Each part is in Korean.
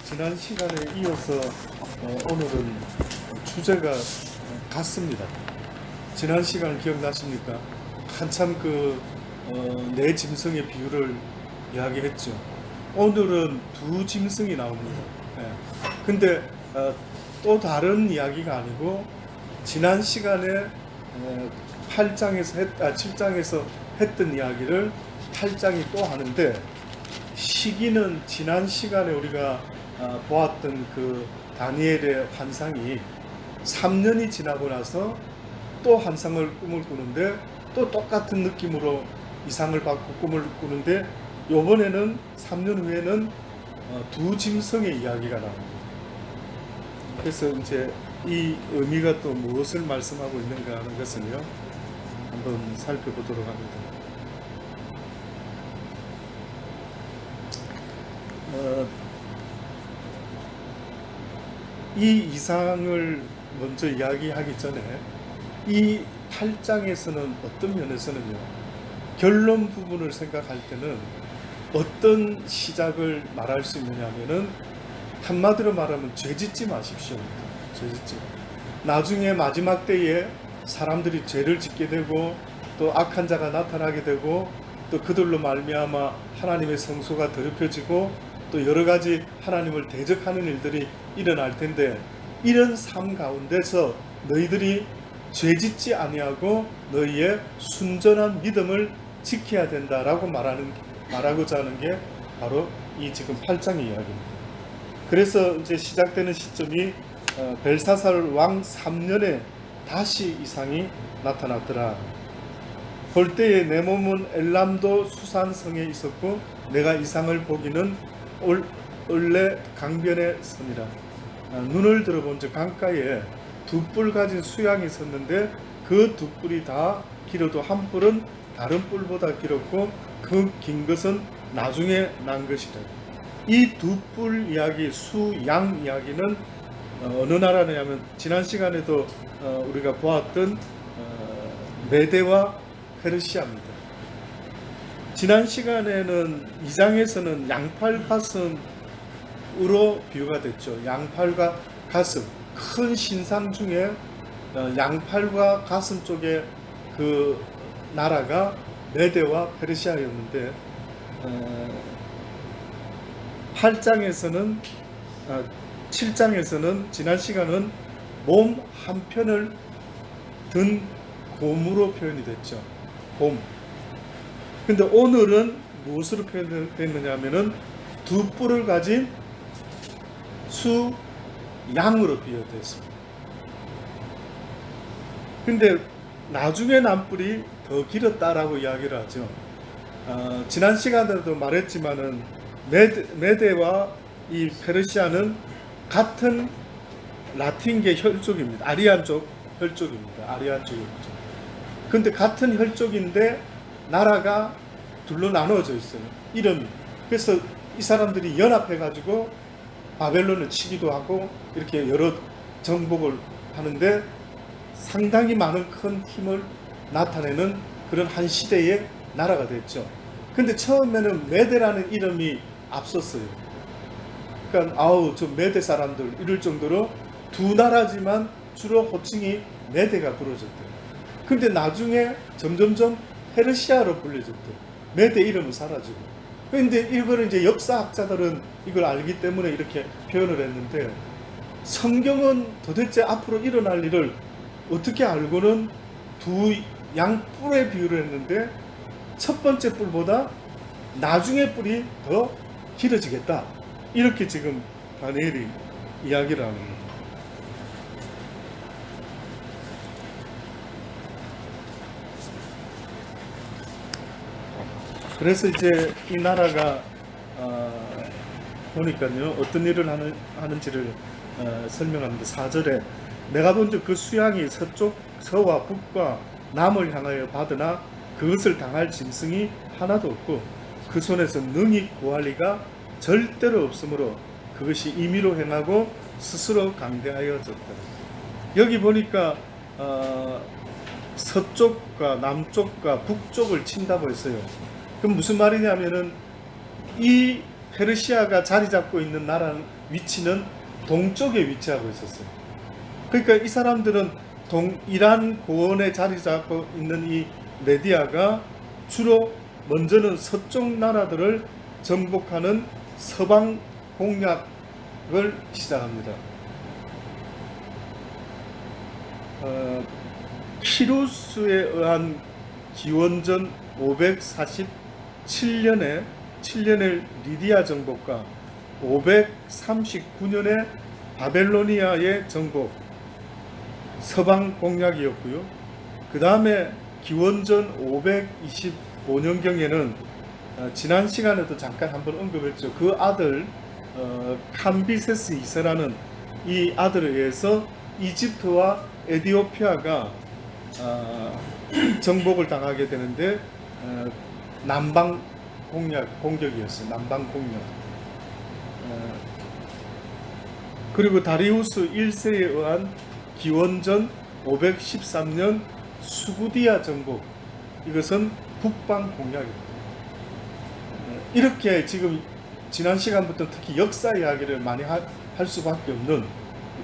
지난 시간에 이어서 오늘은 주제가 같습니다. 지난 시간 기억나십니까? 한참 네 짐승의 비유를 이야기했죠. 오늘은 두 짐승이 나옵니다. 근데 또 다른 이야기가 아니고 지난 시간에 7장에서 했던 이야기를 8장이 또 하는데, 시기는 지난 시간에 우리가 보았던 그 다니엘의 환상이 3년이 지나고 나서 또 환상을 꿈을 꾸는데, 또 똑같은 느낌으로 이상을 받고 꿈을 꾸는데, 이번에는 3년 후에는 두 짐승의 이야기가 나옵니다. 그래서 이제 이 의미가 또 무엇을 말씀하고 있는가 하는 것을요, 한번 살펴보도록 합니다. 이 이상을 먼저 이야기하기 전에 이 8장에서는 어떤 면에서는요, 결론 부분을 생각할 때는 어떤 시작을 말할 수 있느냐 하면은, 한마디로 말하면 죄짓지 마십시오. 죄짓지. 나중에 마지막 때에 사람들이 죄를 짓게 되고 또 악한 자가 나타나게 되고 또 그들로 말미암아 하나님의 성소가 더럽혀지고 또 여러 가지 하나님을 대적하는 일들이 일어날 텐데, 이런 삶 가운데서 너희들이 죄짓지 아니하고 너희의 순전한 믿음을 지켜야 된다라고 말하고자 하는 게 바로 이 지금 8장의 이야기입니다. 그래서 이제 시작되는 시점이 벨사살 왕 3년에 다시 이상이 나타났더라. 볼 때에 내 몸은 엘람도 수산성에 있었고 내가 이상을 보기는 올레 강변에 서니라. 눈을 들어본즉 강가에 두 뿔 가진 수양이 있었는데 그 두 뿔이 다 길어도 한 뿔은 다른 뿔보다 길었고 그 긴 것은 나중에 난 것이라. 이 두 뿔 이야기, 수양 이야기는 어느 나라냐면 지난 시간에도 우리가 보았던 메대와 페르시아입니다. 지난 시간에는 2장에서는 양팔 가슴으로 비유가 됐죠. 양팔과 가슴, 큰 신상 중에 양팔과 가슴 쪽에 그 나라가 메대와 페르시아였는데, 7장에서는 지난 시간은 몸 한편을 든 곰으로 표현이 됐죠. 곰. 근데 오늘은 무엇으로 표현됐느냐 하면은 두 뿔을 가진 수양으로 비유됐습니다. 근데 나중에 난 뿔이 더 길었다라고 이야기를 하죠. 지난 시간에도 말했지만은 메대와 이 페르시아는 같은 라틴계 혈족입니다. 아리안족 혈족입니다. 아리안족 혈족. 근데 같은 혈족인데 나라가 둘로 나누어져 있어요. 이름이. 그래서 이 사람들이 연합해가지고 바벨론을 치기도 하고 이렇게 여러 정복을 하는데 상당히 많은 큰 힘을 나타내는 그런 한 시대의 나라가 됐죠. 근데 처음에는 메대라는 이름이 앞섰어요. 그러니까 저 메대 사람들 이럴 정도로 두 나라지만 주로 호칭이 메대가 부러졌대요. 근데 나중에 점점점 페르시아로 불려졌대요. 메대 이름은 사라지고. 근데 이거는 이제 역사학자들은 이걸 알기 때문에 이렇게 표현을 했는데, 성경은 도대체 앞으로 일어날 일을 어떻게 알고는 두 양뿔의 비유를 했는데 첫 번째 뿔보다 나중에 뿔이 더 길어지겠다, 이렇게 지금 다니엘이 이야기를 하는 겁니다. 그래서 이제 이 나라가 보니까요, 어떤 일을 하는지를 설명합니다. 4절에 내가 본즉 그 수양이 서와 북과 남을 향하여 받으나 그것을 당할 짐승이 하나도 없고 그 손에서 능히 구할 리가 절대로 없으므로 그것이 임의로 행하고 스스로 강대하여졌다. 여기 보니까 서쪽과 남쪽과 북쪽을 친다고 했어요. 그럼 무슨 말이냐면은 이 페르시아가 자리 잡고 있는 위치는 동쪽에 위치하고 있었어요. 그러니까 이 사람들은 이란 고원에 자리 잡고 있는 이 메디아가 주로 먼저는 서쪽 나라들을 정복하는 서방 공략을 시작합니다. 키루스에 의한 기원전 547년에 7년의 리디아 정복과 539년에 바벨로니아의 정복, 서방 공략이었고요. 그 다음에 기원전 525년경에는 지난 시간에도 잠깐 한번 언급했죠. 그 아들 캄비세스 2세라는 이 아들에 의해서 이집트와 에티오피아가 정복을 당하게 되는데 남방 공격이었어요. 남방 공격. 그리고 다리우스 1세에 의한 기원전 513년 수구디아 정복, 이것은 북방 공략입니다. 이렇게 지금 지난 시간부터 특히 역사 이야기를 많이 할 수밖에 없는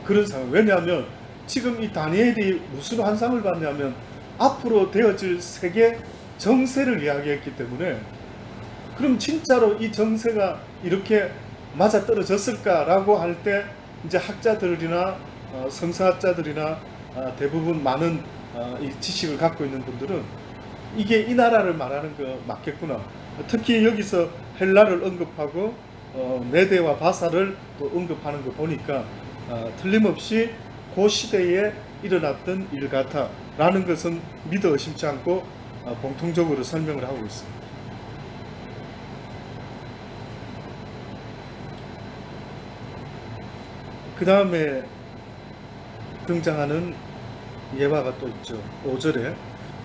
그런 상황. 왜냐하면 지금 이 다니엘이 무슨 환상을 봤냐면 앞으로 되어질 세계 정세를 이야기했기 때문에, 그럼 진짜로 이 정세가 이렇게 맞아떨어졌을까라고 할 때 이제 학자들이나 성서학자들이나 대부분 많은 이 지식을 갖고 있는 분들은 이게 이 나라를 말하는 거 맞겠구나. 특히 여기서 헬라를 언급하고 메대와 바사를 또 언급하는 거 보니까 틀림없이 그 시대에 일어났던 일 같아라는 것은 믿어 의심치 않고 공통적으로 설명을 하고 있습니다. 그 다음에 등장하는 예화가 또 있죠. 5절에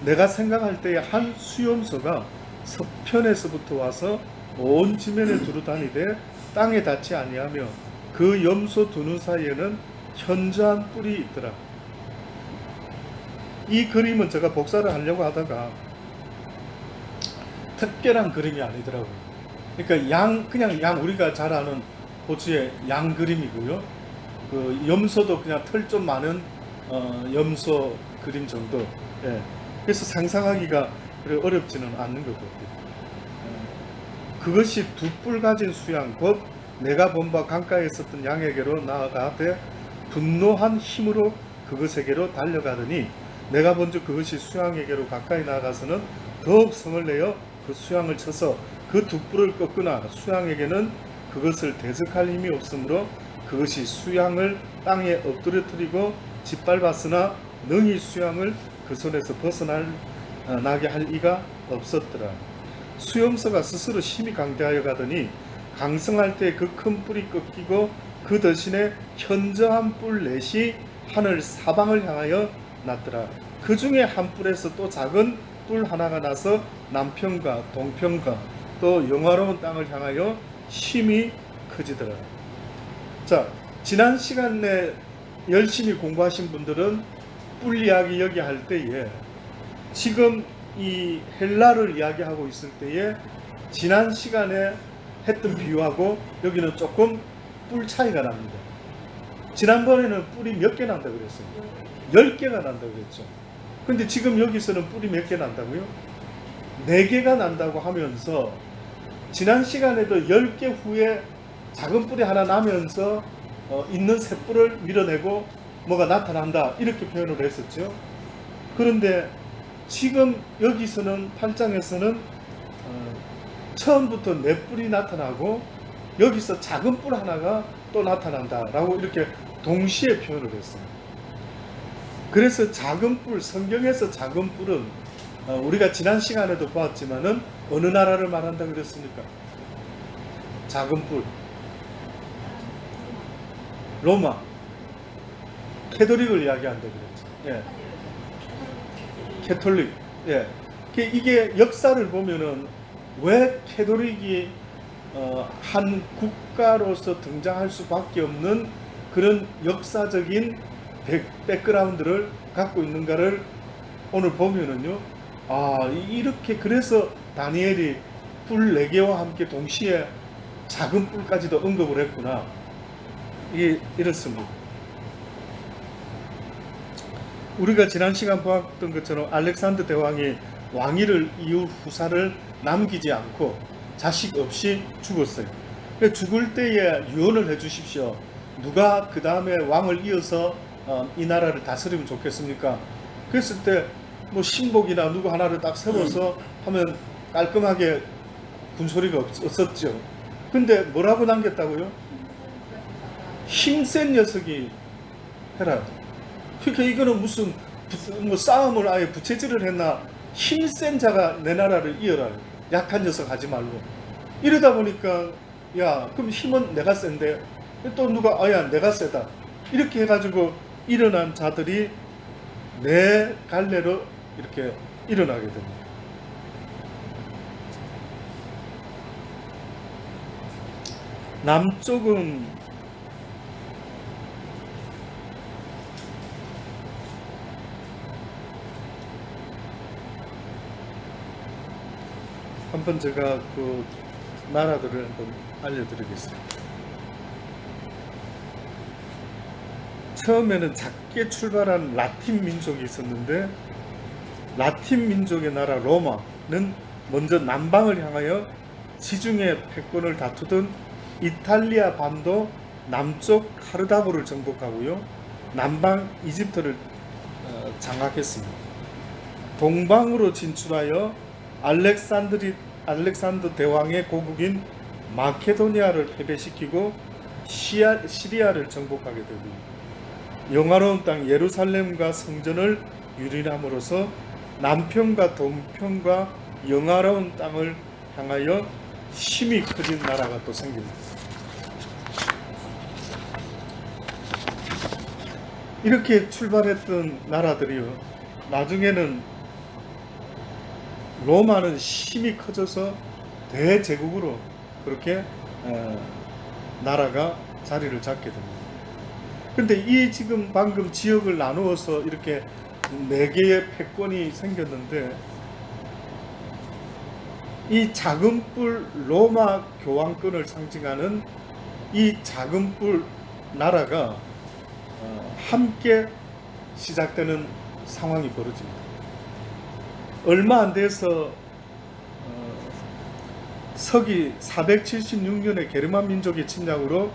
내가 생각할 때에 한 수염소가 서편에서부터 와서 온 지면에 두루 다니되 땅에 닿지 아니하며 그 염소 두 눈 사이에는 현저한 뿔이 있더라. 이 그림은 제가 복사를 하려고 하다가 특별한 그림이 아니더라고요. 그러니까 그냥 양, 우리가 잘 아는 호주의 양 그림이고요. 그 염소도 그냥 털 좀 많은 염소 그림 정도. 예. 그래서 상상하기가 그래 어렵지는 않는 것 같아요. 그것이 두 뿔 가진 수양 곧 내가 본 바 강가에 있었던 양에게로 나아가되 분노한 힘으로 그것에게로 달려가더니 내가 본즉 그것이 수양에게로 가까이 나아가서는 더욱 성을 내어 그 수양을 쳐서 그 두 뿔을 꺾으나 수양에게는 그것을 대적할 힘이 없으므로 그것이 수양을 땅에 엎드려뜨리고 짓밟았으나 능히 수양을 그 손에서 벗어나게 할 이가 없었더라. 수염소가 스스로 힘이 강대하여 가더니 강성할 때 그 큰 뿔이 꺾이고 그 대신에 현저한 뿔 넷이 하늘 사방을 향하여 났더라. 그 중에 한 뿔에서 또 작은 뿔 하나가 나서 남편과 동편과 또 영화로운 땅을 향하여 심히 커지더라. 자, 지난 시간에 열심히 공부하신 분들은 뿔 이야기 여기 할 때에 지금 이 헬라를 이야기하고 있을 때에 지난 시간에 했던 비유하고 여기는 조금 뿔 차이가 납니다. 지난번에는 뿔이 몇 개 난다고 그랬어요? 10개가 난다고 그랬죠. 근데 지금 여기서는 뿔이 몇 개 난다고요? 4개가 난다고 하면서 지난 시간에도 10개 후에 작은 뿔이 하나 나면서 있는 새 뿔을 밀어내고 뭐가 나타난다 이렇게 표현을 했었죠. 그런데 지금 여기서는 8장에서는 처음부터 4뿔이 나타나고 여기서 작은 뿔 하나가 또 나타난다 라고 이렇게 동시에 표현을 했어요. 그래서 작은 뿔, 성경에서 작은 뿔은 우리가 지난 시간에도 보았지만은 어느 나라를 말한다 그랬습니까? 작은 뿔, 로마, 캐톨릭을 이야기한다 그랬죠. 예. 캐톨릭. 예. 이게 역사를 보면은 왜 캐톨릭이 한 국가로서 등장할 수밖에 없는 그런 역사적인 백그라운드를 갖고 있는가를 오늘 보면은요. 이렇게 그래서 다니엘이 뿔 4개와 함께 동시에 작은 뿔까지도 언급을 했구나. 이게 이렇습니다. 우리가 지난 시간 보았던 것처럼 알렉산더 대왕이 왕위를 이후 후사를 남기지 않고 자식 없이 죽었어요. 죽을 때에 유언을 해주십시오. 누가 그 다음에 왕을 이어서 이 나라를 다스리면 좋겠습니까? 그랬을 때 뭐 신복이나 누구 하나를 딱 세워서 하면 깔끔하게 군소리가 없었죠. 근데 뭐라고 남겼다고요? 힘센 녀석이 해라. 그러니까 이거는 무슨 뭐 싸움을 아예 부채질을 했나? 힘센 자가 내 나라를 이어라. 약한 녀석 하지 말고. 이러다 보니까 야 그럼 힘은 내가 센데 또 누가 아야 내가 세다. 이렇게 해가지고 일어난 자들이 내 갈래로 이렇게 일어나게 됩니다. 남쪽은 한번 제가 그 나라들을 한번 알려드리겠습니다. 처음에는 작게 출발한 라틴 민족이 있었는데 라틴 민족의 나라 로마는 먼저 남방을 향하여 지중해 패권을 다투던 이탈리아 반도 남쪽 카르다고를 정복하고요. 남방 이집트를 장악했습니다. 동방으로 진출하여 알렉산더 대왕의 고국인 마케도니아를 패배시키고 시리아를 정복하게 되고 영화로운 땅 예루살렘과 성전을 유린함으로써 남편과 동편과 영화로운 땅을 향하여 힘이 커진 나라가 또 생깁니다. 이렇게 출발했던 나라들이요. 나중에는 로마는 힘이 커져서 대제국으로 그렇게 나라가 자리를 잡게 됩니다. 근데 이 지금 방금 지역을 나누어서 이렇게 4개의 패권이 생겼는데 이 작은 뿔 로마 교황권을 상징하는 이 작은 뿔 나라가 함께 시작되는 상황이 벌어집니다. 얼마 안 돼서 서기 476년에 게르만 민족의 침략으로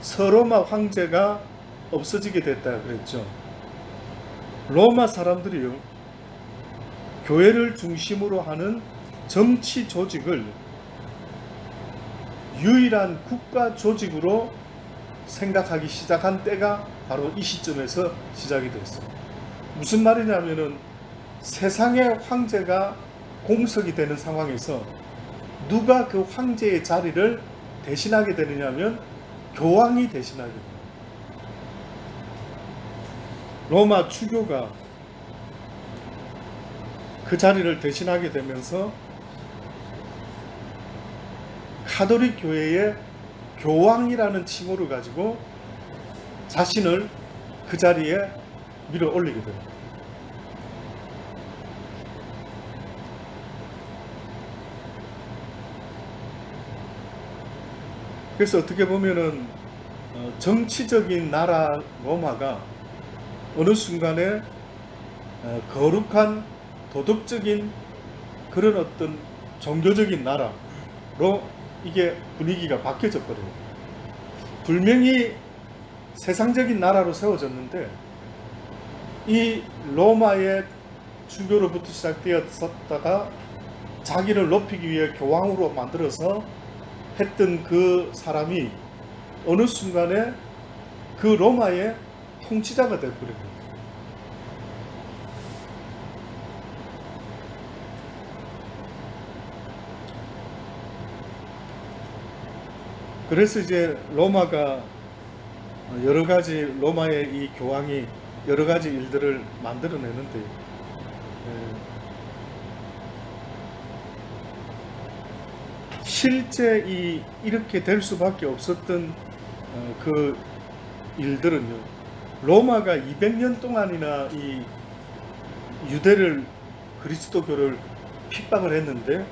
서로마 황제가 없어지게 됐다 그랬죠. 로마 사람들이요, 교회를 중심으로 하는 정치 조직을 유일한 국가 조직으로 생각하기 시작한 때가 바로 이 시점에서 시작이 됐어요. 무슨 말이냐면은 세상의 황제가 공석이 되는 상황에서 누가 그 황제의 자리를 대신하게 되느냐면 교황이 대신하게 됩니다. 로마 추교가 그 자리를 대신하게 되면서 카톨릭 교회의 교황이라는 칭호를 가지고 자신을 그 자리에 밀어 올리게 됩니다. 그래서 어떻게 보면은 정치적인 나라 로마가 어느 순간에 거룩한 도덕적인 그런 어떤 종교적인 나라로 이게 분위기가 바뀌어져 버려요. 분명히 세상적인 나라로 세워졌는데 이 로마의 주교로부터 시작되었었다가 자기를 높이기 위해 교황으로 만들어서 했던 그 사람이 어느 순간에 그 로마의 통치자가 되어버립니다. 그래서 이제 로마가 여러 가지 로마의 이 교황이 여러 가지 일들을 만들어내는데 실제 이렇게 될 수밖에 없었던 그 일들은요. 로마가 200년 동안이나 이 유대를 그리스도교를 핍박을 했는데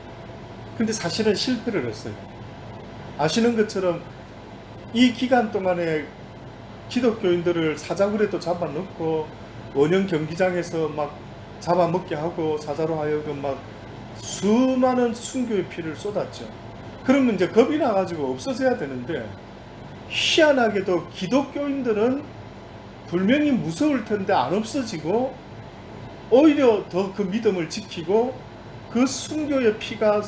근데 사실은 실패를 했어요. 아시는 것처럼 이 기간 동안에 기독교인들을 사자굴에도 잡아넣고 원형 경기장에서 막 잡아먹게 하고 사자로 하여금 막 수많은 순교의 피를 쏟았죠. 그러면 이제 겁이 나가지고 없어져야 되는데, 희한하게도 기독교인들은 분명히 무서울 텐데 안 없어지고 오히려 더 그 믿음을 지키고 그 순교의 피가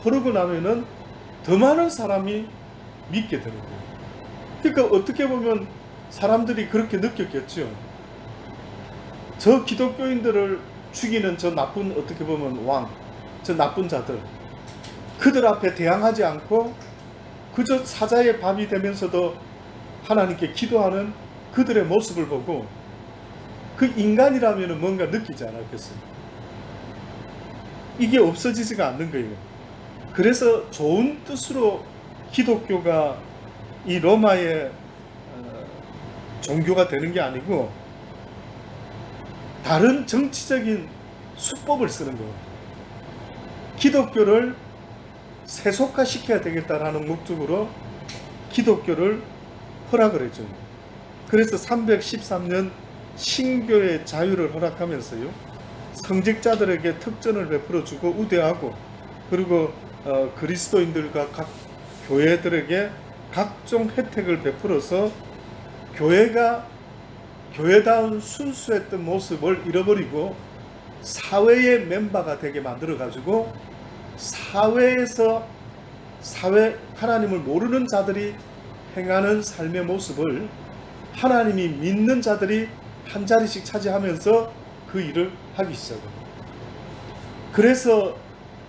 흐르고 나면은 더 많은 사람이 믿게 되는 거예요. 그러니까 어떻게 보면 사람들이 그렇게 느꼈겠죠. 저 기독교인들을 죽이는 저 나쁜, 어떻게 보면 왕, 저 나쁜 자들, 그들 앞에 대항하지 않고 그저 사자의 밤이 되면서도 하나님께 기도하는 그들의 모습을 보고 그 인간이라면 뭔가 느끼지 않았겠어요. 이게 없어지지가 않는 거예요. 그래서 좋은 뜻으로 기독교가 이 로마의 종교가 되는 게 아니고 다른 정치적인 수법을 쓰는 거예요. 기독교를 세속화시켜야 되겠다라는 목적으로 기독교를 허락을 해줘요. 그래서 313년 신교의 자유를 허락하면서요, 성직자들에게 특전을 베풀어주고 우대하고, 그리고 그리스도인들과 각 교회들에게 각종 혜택을 베풀어서 교회가 교회다운 순수했던 모습을 잃어버리고 사회의 멤버가 되게 만들어가지고 사회에서 하나님을 모르는 자들이 행하는 삶의 모습을 하나님이 믿는 자들이 한 자리씩 차지하면서 그 일을 하기 시작합니다. 그래서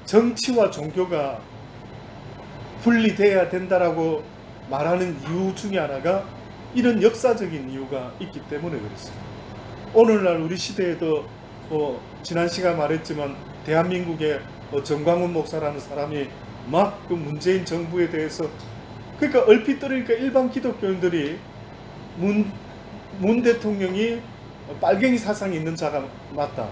정치와 종교가 분리되어야 된다라고 말하는 이유 중에 하나가 이런 역사적인 이유가 있기 때문에 그렇습니다. 오늘날 우리 시대에도 지난 시간 말했지만 대한민국의 정광훈 목사라는 사람이 막 그 문재인 정부에 대해서, 그러니까 얼핏 들으니까 일반 기독교인들이 문 대통령이 빨갱이 사상이 있는 자가 맞다.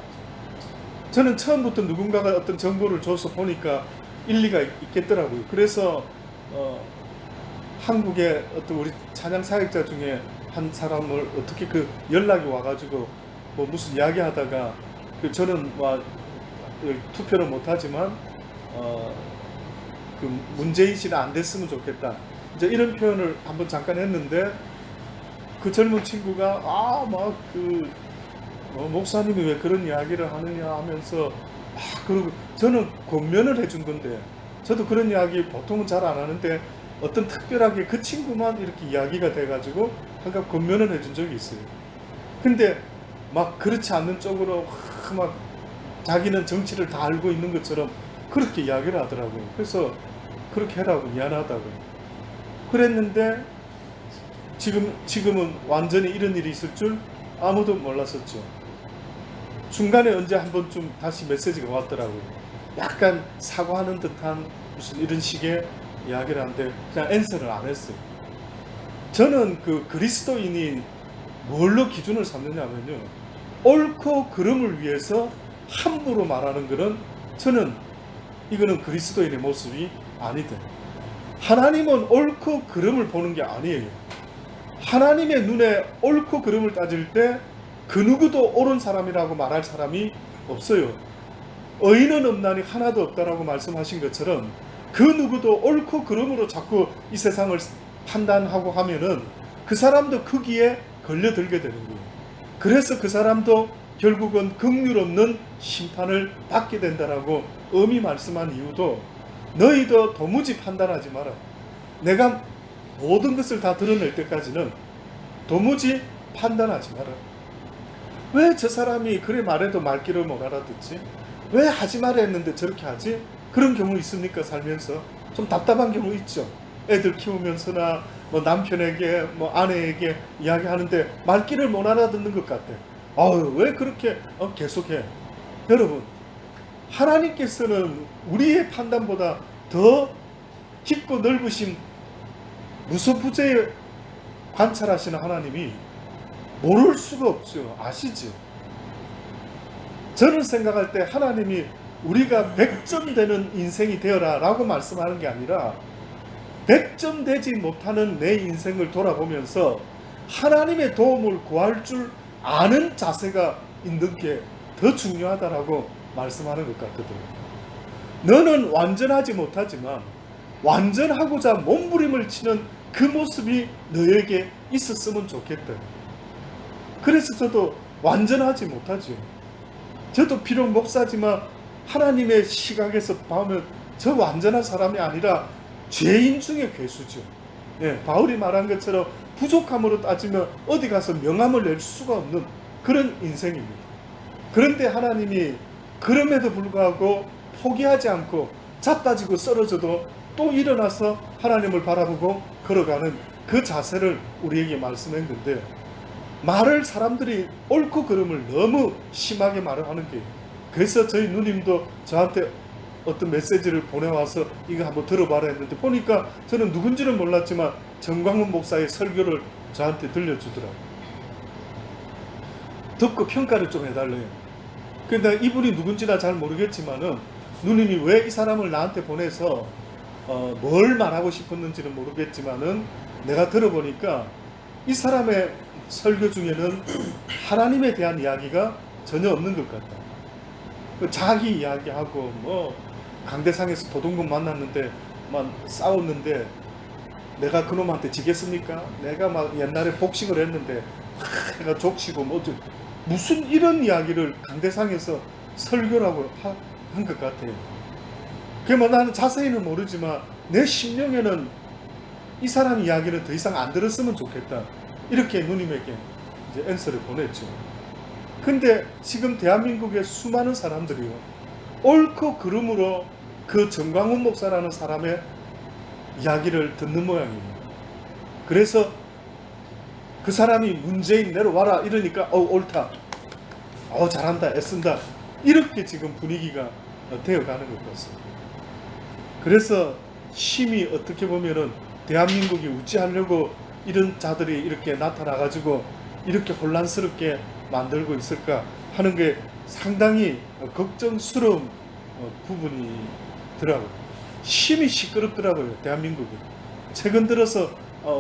저는 처음부터 누군가가 어떤 정보를 줘서 보니까 일리가 있겠더라고요. 그래서 한국의 어떤 우리 찬양 사역자 중에 한 사람을 어떻게 그 연락이 와가지고 뭐 무슨 이야기하다가 저는 뭐 투표를 못하지만 그 문재인 씨는 안 됐으면 좋겠다, 이제 이런 표현을 한번 잠깐 했는데 그 젊은 친구가 막 그 목사님이 왜 그런 이야기를 하느냐 하면서 그리고 저는 권면을 해준 건데, 저도 그런 이야기 보통은 잘 안 하는데 어떤 특별하게 그 친구만 이렇게 이야기가 돼가지고 한번 권면을 해준 적이 있어요. 근데 막 그렇지 않는 쪽으로 막 자기는 정치를 다 알고 있는 것처럼 그렇게 이야기를 하더라고요. 그래서 그렇게 해라고, 미안하다고 그랬는데 지금은 완전히 이런 일이 있을 줄 아무도 몰랐었죠. 중간에 언제 한 번쯤 다시 메시지가 왔더라고요. 약간 사과하는 듯한 무슨 이런 식의 이야기를 하는데 그냥 앤서를 안 했어요. 저는 그 그리스도인이 뭘로 기준을 삼느냐면요, 옳고 그름을 위해서 함부로 말하는 것은 저는 이거는 그리스도인의 모습이 아니다. 하나님은 옳고 그름을 보는 게 아니에요. 하나님의 눈에 옳고 그름을 따질 때 그 누구도 옳은 사람이라고 말할 사람이 없어요. 의인은 없나니 하나도 없다라고 말씀하신 것처럼 그 누구도 옳고 그름으로 자꾸 이 세상을 판단하고 하면은 그 사람도 거기에 걸려들게 되는 거예요. 그래서 그 사람도 결국은 긍휼 없는 심판을 받게 된다라고 엄히 말씀한 이유도, 너희도 도무지 판단하지 마라. 내가 모든 것을 다 드러낼 때까지는 도무지 판단하지 마라. 왜 저 사람이 그래 말해도 말귀를 못 알아듣지? 왜 하지 말아 했는데 저렇게 하지? 그런 경우 있습니까? 살면서 좀 답답한 경우 있죠. 애들 키우면서나 뭐 남편에게 뭐 아내에게 이야기하는데 말귀를 못 알아듣는 것 같아. 왜 그렇게 계속해? 여러분, 하나님께서는 우리의 판단보다 더 깊고 넓으신 무소부재에 관찰하시는 하나님이 모를 수가 없죠. 아시죠? 저는 생각할 때 하나님이 우리가 100점 되는 인생이 되어라 라고 말씀하는 게 아니라 100점 되지 못하는 내 인생을 돌아보면서 하나님의 도움을 구할 줄 아는 자세가 있는 게 더 중요하다라고 말씀하는 것 같거든요. 너는 완전하지 못하지만 완전하고자 몸부림을 치는 그 모습이 너에게 있었으면 좋겠다. 그래서 저도 완전하지 못하죠. 저도 비록 목사지만 하나님의 시각에서 보면 저 완전한 사람이 아니라 죄인 중에 괴수죠. 예, 바울이 말한 것처럼 부족함으로 따지면 어디 가서 명함을 낼 수가 없는 그런 인생입니다. 그런데 하나님이 그럼에도 불구하고 포기하지 않고 자빠지고 쓰러져도 또 일어나서 하나님을 바라보고 걸어가는 그 자세를 우리에게 말씀했는데, 말을 사람들이 옳고 그름을 너무 심하게 말을 하는 게, 그래서 저희 누님도 저한테 어떤 메시지를 보내와서 이거 한번 들어봐라 했는데, 보니까 저는 누군지는 몰랐지만 정광훈 목사의 설교를 저한테 들려주더라고요. 듣고 평가를 좀 해달래요. 근데 이분이 누군지나 잘 모르겠지만은 누님이 왜 이 사람을 나한테 보내서 뭘 말하고 싶었는지는 모르겠지만은 내가 들어보니까 이 사람의 설교 중에는 하나님에 대한 이야기가 전혀 없는 것 같다. 자기 이야기하고 뭐 강대상에서 도둑놈 만났는데 막 싸웠는데 내가 그놈한테 지겠습니까? 내가 막 옛날에 복싱을 했는데 내가 족치고 뭐 무슨 이런 이야기를 강대상에서 설교라고 한 것 같아요. 그뭐 나는 자세히는 모르지만 내 심령에는 이 사람 이야기는 더 이상 안 들었으면 좋겠다. 이렇게 누님에게 이제 엔서를 보냈죠. 근데 지금 대한민국의 수많은 사람들이요, 옳고 그름으로 그 정광훈 목사라는 사람의 이야기를 듣는 모양이에요. 그래서 그 사람이 문재인 내려와라 이러니까 옳다, 잘한다, 애쓴다, 이렇게 지금 분위기가 되어가는 것 같습니다. 그래서 심히 어떻게 보면은 대한민국이 어찌하려고 이런 자들이 이렇게 나타나가지고 이렇게 혼란스럽게 만들고 있을까 하는 게 상당히 걱정스러운 부분이더라고요. 심히 시끄럽더라고요, 대한민국이. 최근 들어서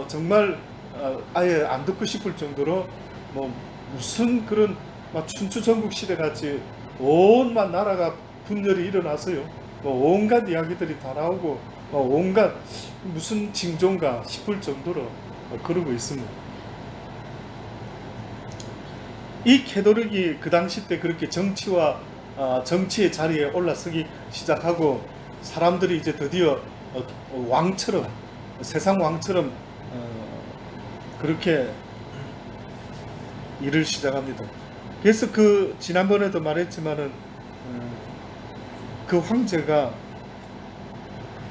정말 아예 안 듣고 싶을 정도로 뭐 무슨 그런 막 춘추전국 시대 같이 온만 나라가 분열이 일어나서요, 뭐 온갖 이야기들이 다 나오고 온갖 무슨 징조인가 싶을 정도로 그러고 있습니다. 이 캐도릭이 그 당시 때 그렇게 정치의 자리에 올라서기 시작하고 사람들이 이제 드디어 왕처럼, 세상 왕처럼 그렇게 일을 시작합니다. 그래서 그 지난번에도 말했지만은 그 황제가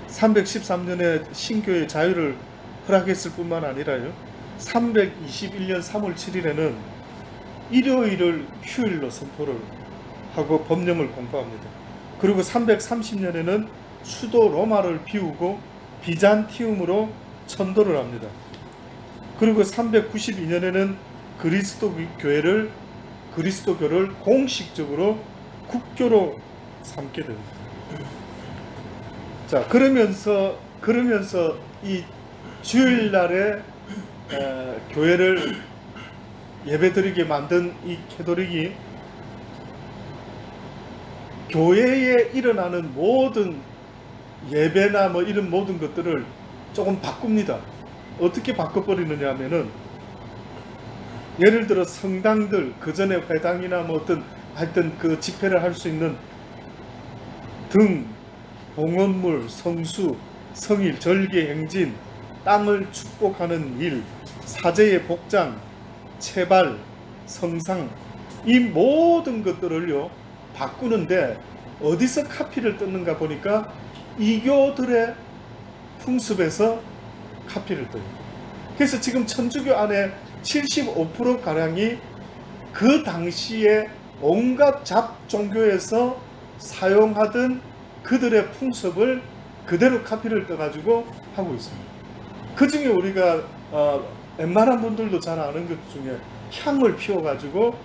313년에 신교의 자유를 허락했을 뿐만 아니라요, 321년 3월 7일에는 일요일을 휴일로 선포를 하고 법령을 공布합니다. 그리고 330년에는 수도 로마를 비우고 비잔티움으로 천도를 합니다. 그리고 392년에는 그리스도교를 공식적으로 국교로 삼게 됩니다. 자, 그러면서 이 주일날에 교회를 예배드리게 만든 이 캐도릭이 교회에 일어나는 모든 예배나 뭐 이런 모든 것들을 조금 바꿉니다. 어떻게 바꿔버리느냐 하면은, 예를 들어 성당들, 그 전에 회당이나 뭐 어떤 하여튼 그 집회를 할 수 있는 등, 봉헌물, 성수, 성일, 절개, 행진, 땅을 축복하는 일, 사제의 복장, 체발, 성상, 이 모든 것들을요 바꾸는데 어디서 카피를 뜯는가 보니까 이교들의 풍습에서 카피를 뜯어요. 그래서 지금 천주교 안에 75%가량이 그 당시에 온갖 잡종교에서 사용하던 그들의 풍습을 그대로 카피를 떠가지고 하고 있습니다. 그 중에 우리가 웬만한 분들도 잘 아는 것 중에 향을 피워가지고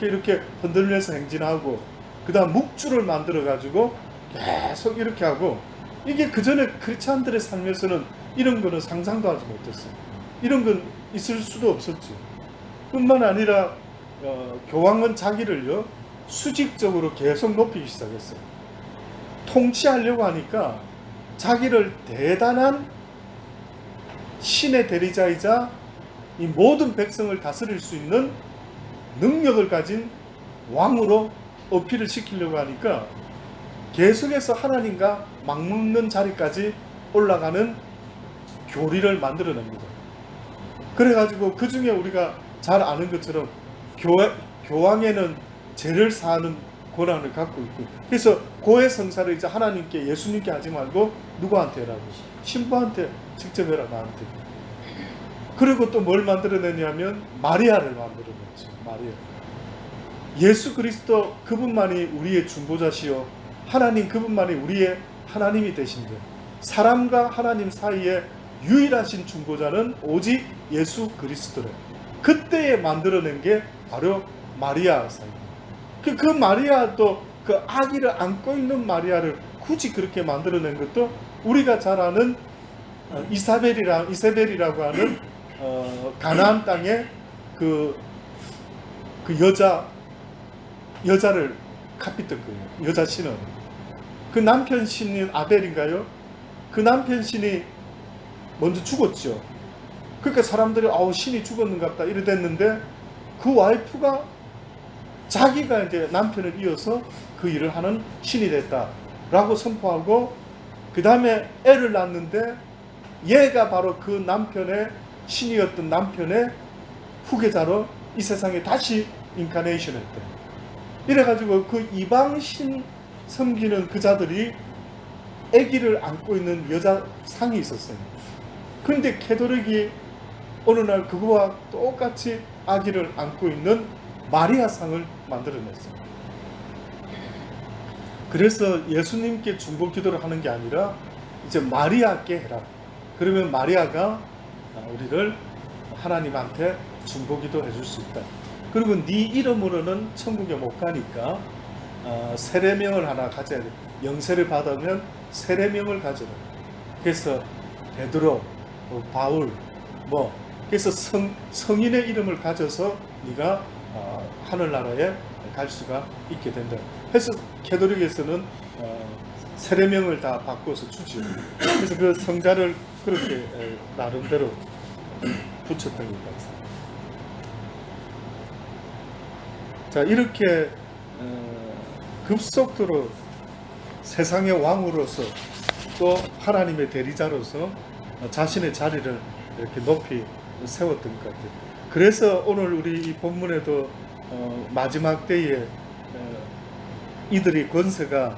이렇게 흔들면서 행진하고, 그 다음 묵주를 만들어가지고 계속 이렇게 하고, 이게 그 전에 크리스찬들의 삶에서는 이런 거는 상상도 하지 못했어요. 이런 건 있을 수도 없었죠. 뿐만 아니라 교황은 자기를요 수직적으로 계속 높이기 시작했어요. 통치하려고 하니까 자기를 대단한 신의 대리자이자 이 모든 백성을 다스릴 수 있는 능력을 가진 왕으로 어필을 시키려고 하니까 계속해서 하나님과 맞먹는 자리까지 올라가는 교리를 만들어냅니다. 그래가지고 그 중에 우리가 잘 아는 것처럼 교황에는 죄를 사하는 권한을 갖고 있고, 그래서 고해 성사를 이제 하나님께, 예수님께 하지 말고 누구한테 해라고? 신부한테 직접 해라, 나한테. 그리고 또 뭘 만들어내냐면 마리아를 만들어냈죠. 마리아. 예수 그리스도 그분만이 우리의 중보자시요 하나님 그분만이 우리의 하나님이 되신데, 사람과 하나님 사이에 유일하신 중보자는 오직 예수 그리스도래. 그때에 만들어낸 게 바로 마리아 사입니다. 그 마리아도 그 아기를 안고 있는 마리아를 굳이 그렇게 만들어낸 것도 우리가 잘 아는 이세벨이라고 하는 가나안 땅에 그 여자를 값했던 거예요. 여자 신은 그 남편 신인 아벨인가요? 그 남편 신이 먼저 죽었죠. 그러니까 사람들이 신이 죽었는갑다 이래 됐는데, 그 와이프가 자기가 이제 남편을 이어서 그 일을 하는 신이 됐다라고 선포하고, 그 다음에 애를 낳았는데 얘가 바로 그 남편의 신이었던 남편의 후계자로 이 세상에 다시 인카네이션 했대. 이래가지고 그 이방신 섬기는 그 자들이 아기를 안고 있는 여자 상이 있었어요. 그런데 캐톨릭이 어느 날 그거와 똑같이 아기를 안고 있는 마리아 상을 만들어냈어요. 그래서 예수님께 중보 기도를 하는 게 아니라 이제 마리아께 해라. 그러면 마리아가 우리를 하나님한테 중보 기도 해줄 수 있다. 그리고 네 이름으로는 천국에 못 가니까 세례명을 하나 가져야 돼. 영세를 받으면 세례명을 가져라. 그래서 베드로, 바울, 그래서 성인의 이름을 가져서 네가 하늘나라에 갈 수가 있게 된다. 그래서 캐톨릭에서는 세례명을 다 바꿔서 주죠. 그래서 그 성자를 그렇게 나름대로 붙였던 것 같습니다. 자, 이렇게 급속도로 세상의 왕으로서 또 하나님의 대리자로서 자신의 자리를 이렇게 높이 세웠던 것 같아요. 그래서 오늘 우리 이 본문에도 마지막 때에 이들이 권세가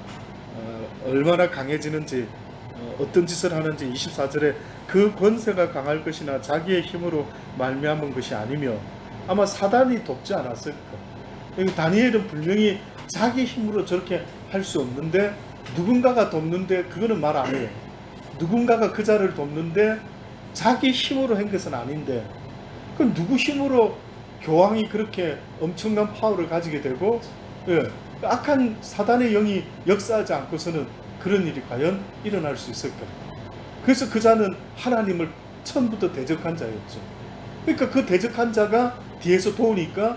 얼마나 강해지는지, 어떤 짓을 하는지 24절에 그 권세가 강할 것이나 자기의 힘으로 말미암은 것이 아니며, 아마 사단이 돕지 않았을까. 다니엘은 분명히 자기 힘으로 저렇게 할 수 없는데 누군가가 돕는데 그거는 말 안 해요. 누군가가 그 자를 돕는데 자기 힘으로 한 것은 아닌데, 그럼 누구 힘으로 교황이 그렇게 엄청난 파워를 가지게 되고, 악한 사단의 영이 역사하지 않고서는 그런 일이 과연 일어날 수 있을까? 그래서 그 자는 하나님을 처음부터 대적한 자였죠. 그러니까 그 대적한 자가 뒤에서 도우니까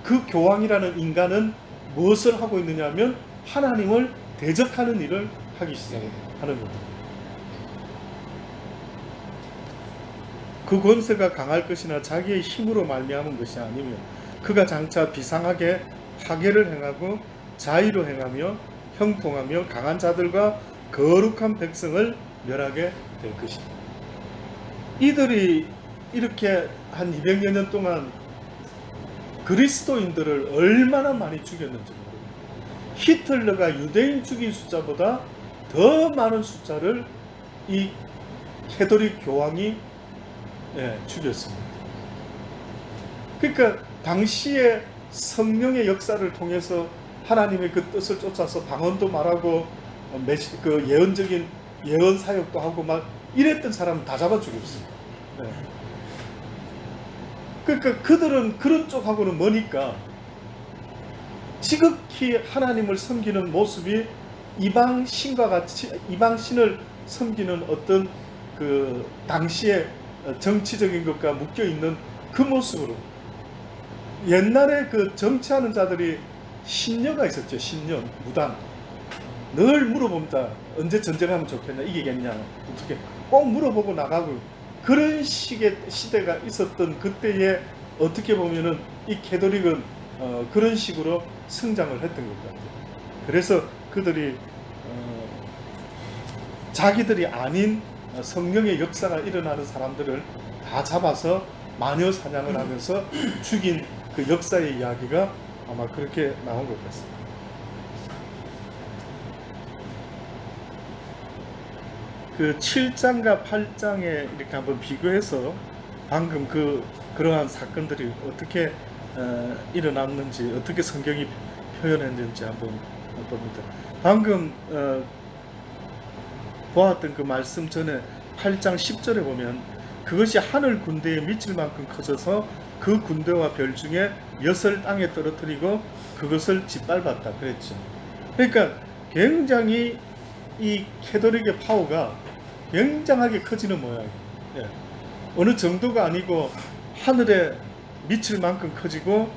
그 교황이라는 인간은 무엇을 하고 있느냐 하면 하나님을 대적하는 일을 하기 시작하는 겁니다. 그 권세가 강할 것이나 자기의 힘으로 말미암은 것이 아니며, 그가 장차 비상하게 하계를 행하고 자의로 행하며 형통하며 강한 자들과 거룩한 백성을 멸하게 될 것이다. 이들이 이렇게 한 200여 년 동안 그리스도인들을 얼마나 많이 죽였는지 모릅니다. 히틀러가 유대인 죽인 숫자보다 더 많은 숫자를 이 캐톨릭 교황이 죽였습니다. 그러니까 당시에 성령의 역사를 통해서 하나님의 그 뜻을 쫓아서 방언도 말하고 그 예언적인 예언 사역도 하고 막 이랬던 사람은 다 잡아 죽였습니다. 그러니까 그들은 그런 쪽하고는 머니까 지극히 하나님을 섬기는 모습이 이방신과 같이, 이방신을 섬기는 어떤 그 당시의 정치적인 것과 묶여 있는 그 모습으로 옛날에 그 정치하는 자들이 신녀가 있었죠. 신녀, 무당. 늘 물어봅니다. 언제 전쟁하면 좋겠냐, 이기겠냐, 어떻게 꼭 물어보고 나가고 그런 식의 시대가 있었던 그때에 어떻게 보면은 이 캐톨릭은 그런 식으로 성장을 했던 것 같아요. 그래서 그들이 자기들이 아닌 성령의 역사가 일어나는 사람들을 다 잡아서 마녀 사냥을 하면서 죽인 그 역사의 이야기가 아마 그렇게 나온 것 같습니다. 그 7장과 8장에 이렇게 한번 비교해서 방금 그러한 사건들이 어떻게 일어났는지, 어떻게 성경이 표현했는지 한번 봅니다. 방금 보았던 그 말씀 전에 8장 10절에 보면 그것이 하늘 군대에 미칠 만큼 커져서 그 군대와 별 중에 엿을 땅에 떨어뜨리고 그것을 짓밟았다 그랬죠. 그러니까 굉장히 이 캐톨릭의 파워가 굉장하게 커지는 모양이에요. 예. 어느 정도가 아니고 하늘에 미칠 만큼 커지고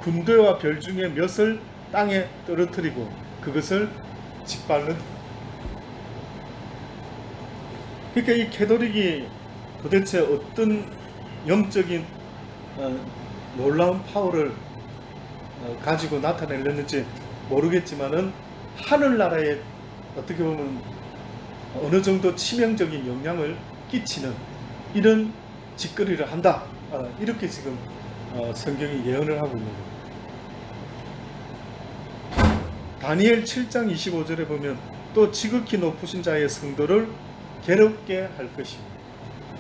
군대와 별 중에 몇을 땅에 떨어뜨리고 그것을 짓밟는. 그러니까 이 캐톨릭이 도대체 어떤 영적인 놀라운 파워를 가지고 나타내렸는지 모르겠지만은 하늘나라에 어떻게 보면 어느 정도 치명적인 영향을 끼치는 이런 짓거리를 한다. 이렇게 지금 성경이 예언을 하고 있는 거예요. 다니엘 7장 25절에 보면 또 지극히 높으신 자의 성도를 괴롭게 할 것입니다.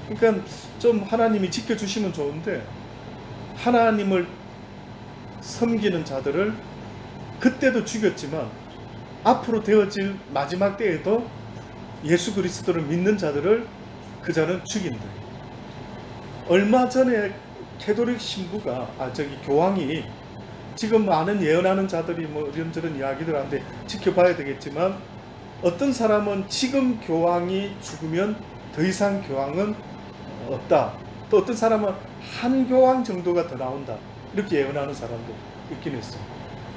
그러니까 좀 하나님이 지켜주시면 좋은데 하나님을 섬기는 자들을 그때도 죽였지만 앞으로 되어질 마지막 때에도 예수 그리스도를 믿는 자들을 그 자는 죽인다. 얼마 전에 캐톨릭 신부가 교황이 지금 많은 예언하는 자들이 뭐 이런저런 이야기들 하는데 지켜봐야 되겠지만 어떤 사람은 지금 교황이 죽으면 더 이상 교황은 없다. 또 어떤 사람은 한 교황 정도가 더 나온다. 이렇게 예언하는 사람도 있긴 했어요.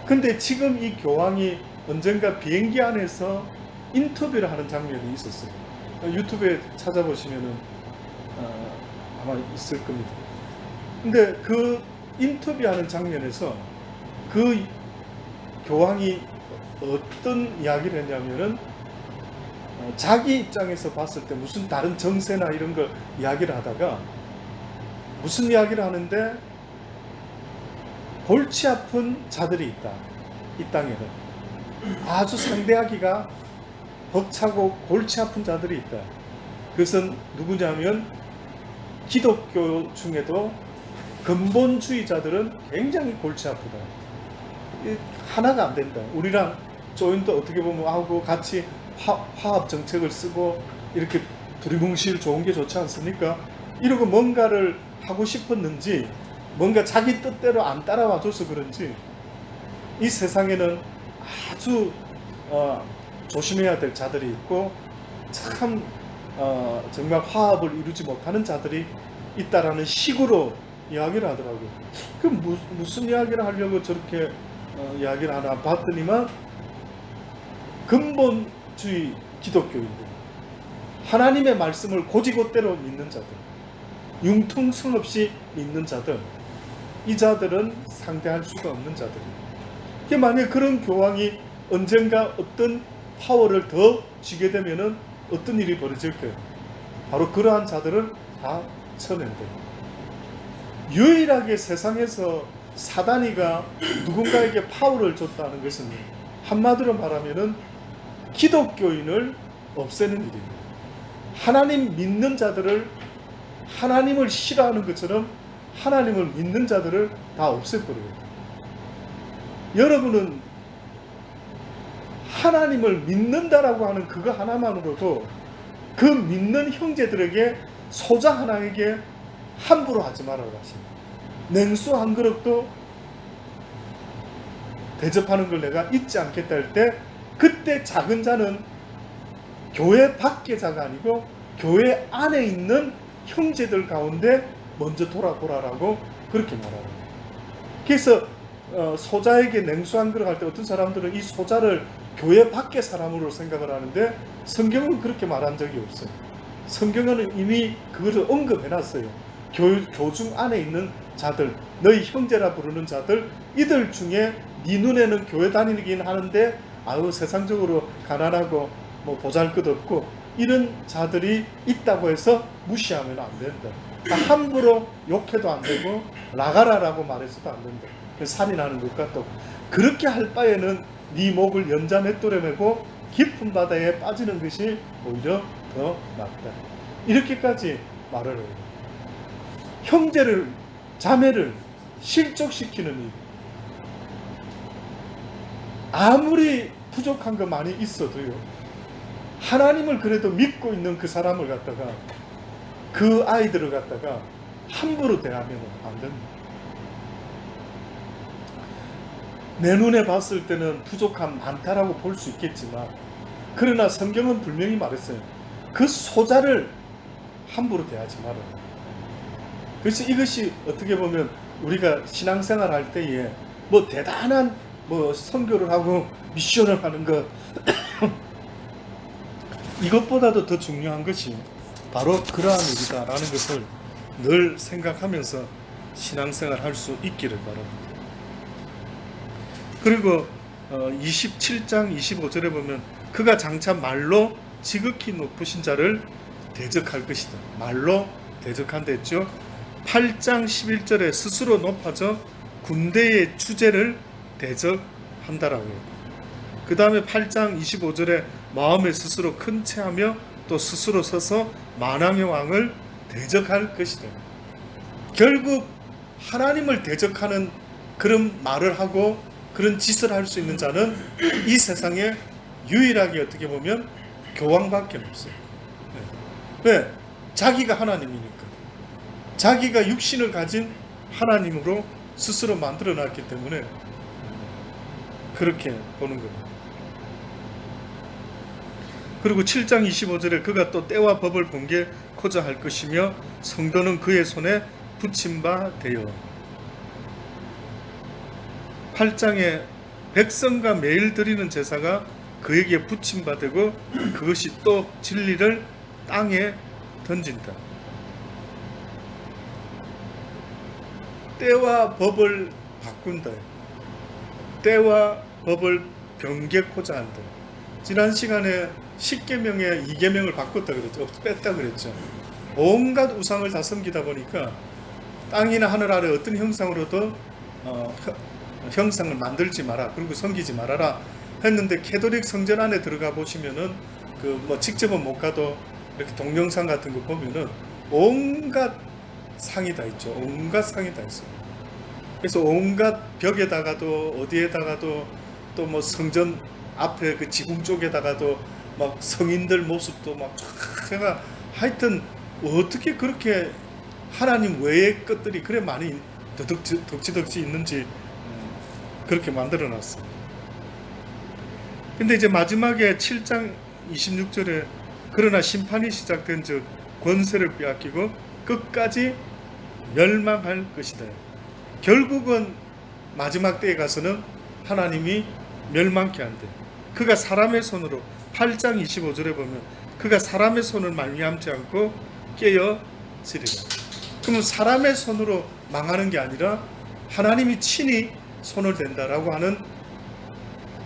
근데 지금 이 교황이 언젠가 비행기 안에서 인터뷰를 하는 장면이 있었어요. 유튜브에 찾아보시면은 아마 있을 겁니다. 근데 그 인터뷰하는 장면에서 그 교황이 어떤 이야기를 했냐면은 자기 입장에서 봤을 때 무슨 다른 정세나 이런 걸 이야기를 하다가 무슨 이야기를 하는데 골치 아픈 자들이 있다. 이 땅에는 아주 상대하기가 벅차고 골치 아픈 자들이 있다. 그것은 누구냐면 기독교 중에도 근본주의자들은 굉장히 골치 아프다. 하나가 안 된다. 우리랑 조인도 어떻게 보면 하고 같이 화합 정책을 쓰고 이렇게 두리뭉실 좋은 게 좋지 않습니까? 이러고 뭔가를 하고 싶었는지 뭔가 자기 뜻대로 안 따라와 줘서 그런지 이 세상에는 아주 조심해야 될 자들이 있고 참 정말 화합을 이루지 못하는 자들이 있다라는 식으로 이야기를 하더라고요. 그 무슨 이야기를 하려고 저렇게 이야기를 하나 봤더니만 근본주의 기독교인들, 하나님의 말씀을 고지고대로 믿는 자들, 융통성 없이 믿는 자들, 이 자들은 상대할 수가 없는 자들이에요. 만약 그런 교황이 언젠가 어떤 파워를 더 쥐게 되면은 어떤 일이 벌어질까요? 바로 그러한 자들을 다 쳐낸대요. 유일하게 세상에서 사단이가 누군가에게 파워를 줬다는 것은 한마디로 말하면은 기독교인을 없애는 일입니다. 하나님 믿는 자들을 하나님을 싫어하는 것처럼 하나님을 믿는 자들을 다 없애버려요. 여러분은 하나님을 믿는다라고 하는 그거 하나만으로도 그 믿는 형제들에게 소자 하나에게 함부로 하지 말아라 하십니다. 냉수 한 그릇도 대접하는 걸 내가 잊지 않겠다 할 때 그때 작은 자는 교회 밖의 자가 아니고 교회 안에 있는 형제들 가운데 먼저 돌아보라라고 그렇게 말하는 거예요. 그래서 소자에게 냉수 한 그릇 할 때 어떤 사람들은 이 소자를 교회 밖의 사람으로 생각을 하는데 성경은 그렇게 말한 적이 없어요. 성경은 이미 그것을 언급해놨어요. 교중 안에 있는 자들, 너희 형제라 부르는 자들, 이들 중에 네 눈에는 교회 다니긴 하는데 아유 세상적으로 가난하고 뭐 보잘것없고 이런 자들이 있다고 해서 무시하면 안 된다. 함부로 욕해도 안 되고 나가라라고 말해서도 안 된다. 살인하는 것 같다고. 그렇게 할 바에는 네 목을 연자맷돌에 메고 깊은 바다에 빠지는 것이 오히려 더 낫다. 이렇게까지 말을 해요. 형제를, 자매를 실족시키는 일. 아무리 부족한 거 많이 있어도요, 하나님을 그래도 믿고 있는 그 사람을 갖다가, 그 아이들을 갖다가 함부로 대하면 안 됩니다. 내 눈에 봤을 때는 부족함 많다라고 볼 수 있겠지만, 그러나 성경은 분명히 말했어요. 그 소자를 함부로 대하지 말아요. 그래서 이것이 어떻게 보면 우리가 신앙생활 할 때에 뭐 대단한 뭐 선교를 하고 미션을 하는 것 이것보다도 더 중요한 것이 바로 그러한 일이다라는 것을 늘 생각하면서 신앙생활 할 수 있기를 바랍니다. 그리고 27장 25절에 보면 그가 장차 말로 지극히 높으신 자를 대적할 것이다. 말로 대적한다 했죠. 8장 11절에 스스로 높아져 군대의 주제를 대적한다라고 해요. 그 다음에 8장 25절에 마음에 스스로 큰 채하며 또 스스로 서서 만왕의 왕을 대적할 것이다. 결국 하나님을 대적하는 그런 말을 하고 그런 짓을 할 수 있는 자는 이 세상에 유일하게 어떻게 보면 교황밖에 없어요. 왜? 자기가 하나님이니까. 자기가 육신을 가진 하나님으로 스스로 만들어놨기 때문에 그렇게 보는 겁니다. 그리고 7장 25절에 그가 또 때와 법을 번개코자 할 것이며 성도는 그의 손에 붙임 바 되어. 8장에 백성과 매일 드리는 제사가 그에게 붙임 바 되고 그것이 또 진리를 땅에 던진다. 때와 법을 바꾼다. 때와 법을 변개코자 한다. 지난 시간에 10계명에 2계명을 바꿨다 그랬죠. 뺐다 그랬죠. 온갖 우상을 다 섬기다 보니까 땅이나 하늘 아래 어떤 형상으로도 형상을 만들지 마라. 그리고 섬기지 말아라 했는데 캐톨릭 성전 안에 들어가 보시면은 그 뭐 직접은 못 가도 이렇게 동영상 같은 거 보면은 온갖 상이 다 있죠. 온갖 상이 다 있어요. 그래서 온갖 벽에다가도 어디에다가도 또 뭐 성전 앞에 그 지붕 쪽에다가도 막 성인들 모습도 막 제가 하여튼 어떻게 그렇게 하나님 외의 것들이 그래 많이 덕지덕지 있는지 그렇게 만들어 놨어요. 근데 이제 마지막에 7장 26절에 그러나 심판이 시작된 즉 권세를 빼앗기고 끝까지 멸망할 것이다. 결국은 마지막 때에 가서는 하나님이 멸망케 한대. 그가 사람의 손으로 8장 25절에 보면 그가 사람의 손을 말미암지 않고 깨어지리라. 그러면 사람의 손으로 망하는 게 아니라 하나님이 친히 손을 댄다라고 하는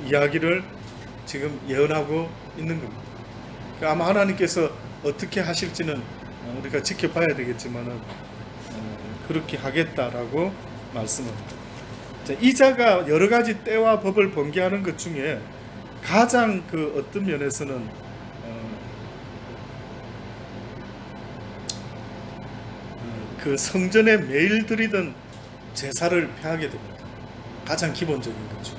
이야기를 지금 예언하고 있는 겁니다. 아마 하나님께서 어떻게 하실지는 우리가 지켜봐야 되겠지만은 그렇게 하겠다라고 말씀합니다. 이 자가 여러 가지 때와 법을 번개하는 것 중에 가장 그 어떤 면에서는 그 성전에 매일 드리던 제사를 폐하게 됩니다. 가장 기본적인 거죠.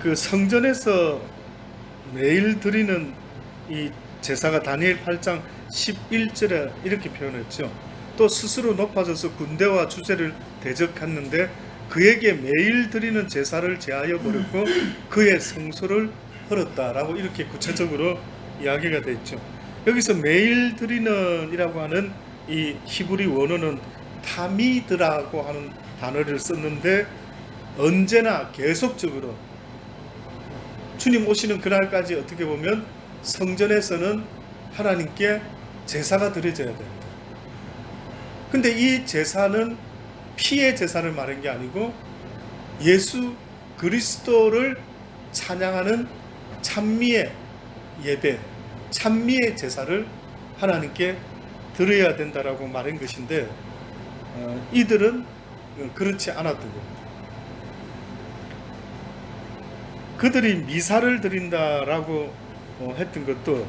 그 성전에서 매일 드리는 이 제사가 다니엘 8장 11절에 이렇게 표현했죠. 또 스스로 높아져서 군대와 주제를 대적했는데 그에게 매일 드리는 제사를 제하여 버렸고 그의 성소를 헐었다라고 이렇게 구체적으로 이야기가 됐죠. 여기서 매일 드리는 이라고 하는 이 히브리 원어는 타미드라고 하는 단어를 썼는데 언제나 계속적으로 주님 오시는 그날까지 어떻게 보면 성전에서는 하나님께 제사가 드려져야 됩니다. 근데 이 제사는 피의 제사를 말한 게 아니고 예수 그리스도를 찬양하는 찬미의 예배, 찬미의 제사를 하나님께 드려야 된다라고 말한 것인데 이들은 그렇지 않았던 겁니다. 그들이 미사를 드린다라고 했던 것도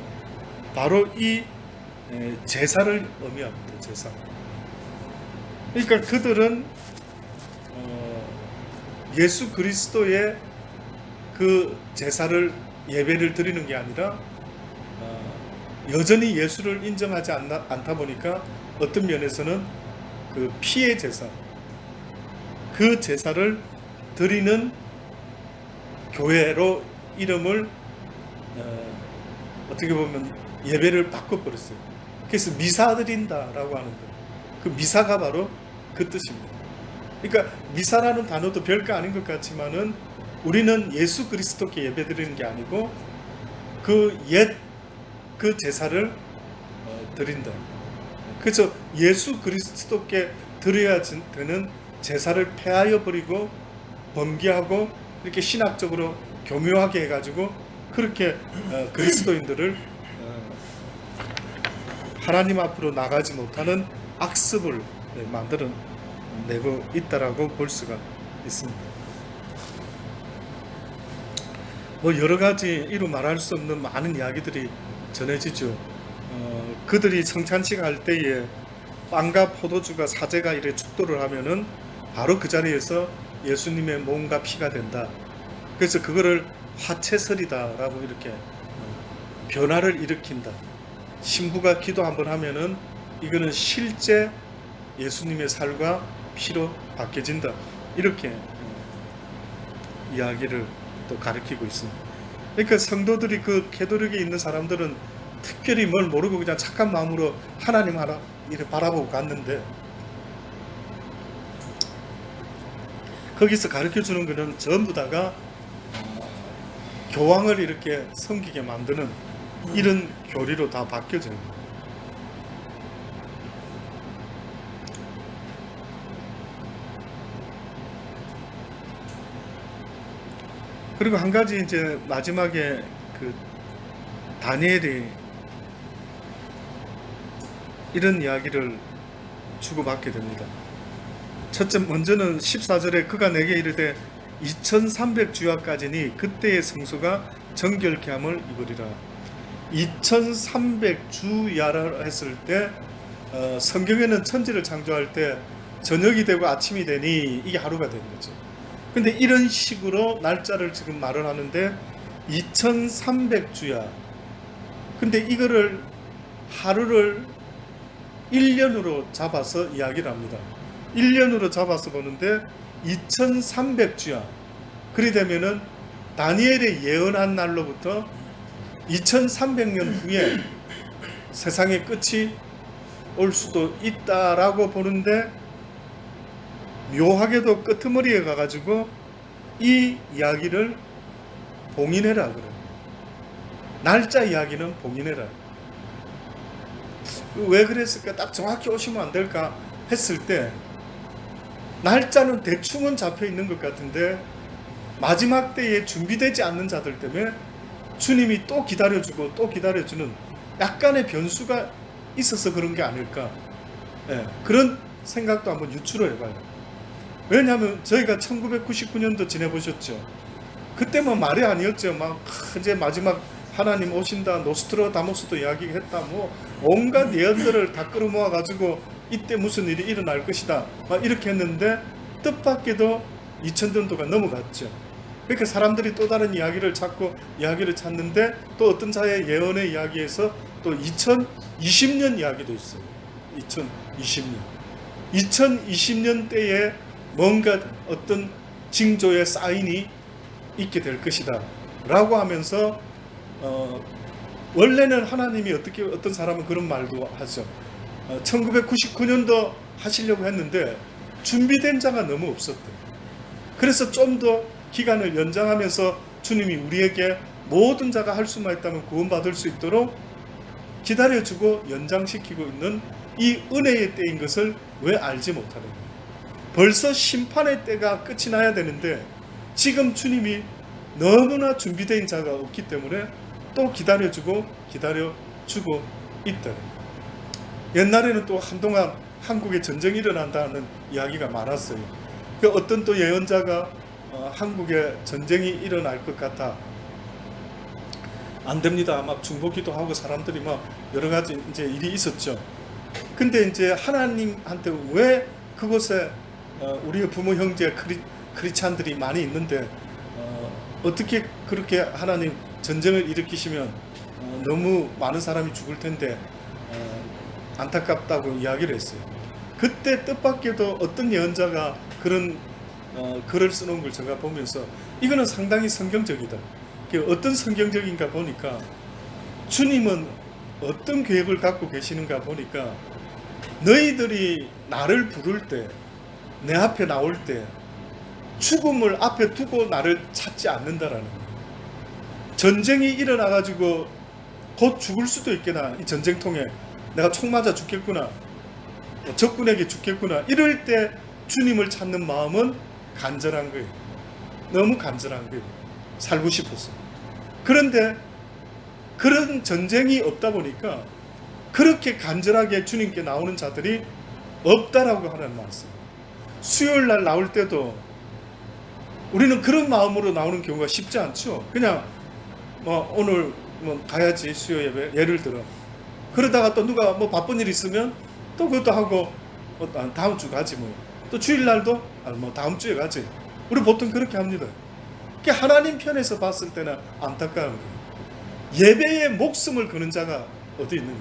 바로 이 제사를 의미합니다. 제사. 그러니까 그들은 예수 그리스도의 그 제사를 예배를 드리는 게 아니라 여전히 예수를 인정하지 않다 보니까 어떤 면에서는 그 피의 제사, 그 제사를 드리는 교회로 이름을 어떻게 보면 예배를 바꿔버렸어요. 그래서 미사 드린다라고 하는 거예요. 그 미사가 바로 그 뜻입니다. 그러니까 미사라는 단어도 별거 아닌 것 같지만은 우리는 예수 그리스도께 예배 드리는 게 아니고 그 제사를 드린다. 그래서 예수 그리스도께 드려야 되는 제사를 폐하여 버리고 범기하고 이렇게 신학적으로 교묘하게 해가지고 그렇게 그리스도인들을 하나님 앞으로 나가지 못하는 악습을 만들어내고 있다라고 볼 수가 있습니다. 뭐 여러 가지 이루 말할 수 없는 많은 이야기들이 전해지죠. 그들이 성찬식 할 때에 빵과 포도주가 사제가 이래 축도를 하면은 바로 그 자리에서 예수님의 몸과 피가 된다. 그래서 그거를 화채설이다라고 이렇게 변화를 일으킨다. 신부가 기도 한번 하면은 이거는 실제 예수님의 살과 피로 바뀌어진다. 이렇게 이야기를 또 가르치고 있습니다. 그러니까 성도들이 그 캐도릭에 있는 사람들은 특별히 뭘 모르고 그냥 착한 마음으로 하나님 하나 이렇게 바라보고 갔는데 거기서 가르쳐 주는 것은 전부 다가 교황을 이렇게 섬기게 만드는 이런 교리로 다 바뀌어져요. 그리고 한 가지 이제 마지막에 그 다니엘이 이런 이야기를 주고받게 됩니다. 첫째 먼저는 14절에 그가 내게 이르되 2300주야까지니 그때의 성소가 정결케 함을 입으리라. 2300주야라 했을 때 성경에는 천지를 창조할 때 저녁이 되고 아침이 되니 이게 하루가 되는 거죠. 근데 이런 식으로 날짜를 지금 말을 하는데 2300주야. 근데 이거를 하루를 1년으로 잡아서 이야기를 합니다. 1년으로 잡아서 보는데 2300주야. 그리 되면은 다니엘의 예언한 날로부터 2300년 후에 세상의 끝이 올 수도 있다라고 보는데 묘하게도 끄트머리에 가가지고 이 이야기를 봉인해라 그래요. 날짜 이야기는 봉인해라. 왜 그랬을까? 딱 정확히 오시면 안 될까 했을 때 날짜는 대충은 잡혀 있는 것 같은데 마지막 때에 준비되지 않는 자들 때문에 주님이 또 기다려주고 또 기다려주는 약간의 변수가 있어서 그런 게 아닐까. 그런 생각도 한번 유추를 해봐요. 왜냐하면 저희가 1999년도 지내보셨죠. 그때 뭐 말이 아니었죠. 막 이제 마지막 하나님 오신다, 노스트라다무스도 이야기했다, 뭐 온갖 예언들을 다 끌어모아 가지고 이때 무슨 일이 일어날 것이다, 막 이렇게 했는데 뜻밖에도 2000년도가 넘어갔죠. 그러니까 사람들이 또 다른 이야기를 찾고 이야기를 찾는데 또 어떤 자의 예언의 이야기에서 또 2020년 이야기도 있어요. 2020년. 2020년 때에 뭔가 어떤 징조의 사인이 있게 될 것이다 라고 하면서 원래는 하나님이 어떤 사람은 그런 말도 하죠. 1999년도 하시려고 했는데 준비된 자가 너무 없었대요. 그래서 좀 더 기간을 연장하면서 주님이 우리에게 모든 자가 할 수만 있다면 구원받을 수 있도록 기다려주고 연장시키고 있는 이 은혜의 때인 것을 왜 알지 못하는 거예요. 벌써 심판의 때가 끝이 나야 되는데 지금 주님이 너무나 준비된 자가 없기 때문에 또 기다려주고 있다. 옛날에는 또 한동안 한국에 전쟁이 일어난다는 이야기가 많았어요. 그 어떤 또 예언자가 한국에 전쟁이 일어날 것 같아 안 됩니다. 막 중보기도 하고 사람들이 막 여러 가지 이제 일이 있었죠. 근데 이제 하나님한테 왜 그곳에 우리의 부모 형제 크리스찬들이 많이 있는데 어떻게 그렇게 하나님 전쟁을 일으키시면 너무 많은 사람이 죽을 텐데 안타깝다고 이야기를 했어요. 그때 뜻밖에도 어떤 예언자가 그런 글을 써놓은 걸 제가 보면서 이거는 상당히 성경적이다. 어떤 성경적인가 보니까 주님은 어떤 계획을 갖고 계시는가 보니까 너희들이 나를 부를 때, 내 앞에 나올 때 죽음을 앞에 두고 나를 찾지 않는다라는 거예요. 전쟁이 일어나가지고 곧 죽을 수도 있겠나, 이 전쟁통에 내가 총 맞아 죽겠구나, 적군에게 죽겠구나, 이럴 때 주님을 찾는 마음은 간절한 거예요. 너무 간절한 거예요. 살고 싶어서. 그런데 그런 전쟁이 없다 보니까 그렇게 간절하게 주님께 나오는 자들이 없다라고 하는 말씀. 수요일 날 나올 때도 우리는 그런 마음으로 나오는 경우가 쉽지 않죠. 그냥 오늘 가야지 수요 예배, 예를 들어. 그러다가 또 누가 바쁜 일 있으면 또 그것도 하고 다음 주 가지 뭐. 또 주일 날도 다음 주에 가지. 우리 보통 그렇게 합니다. 하나님 편에서 봤을 때는 안타까운 거예요. 예배에 목숨을 거는 자가 어디 있느냐?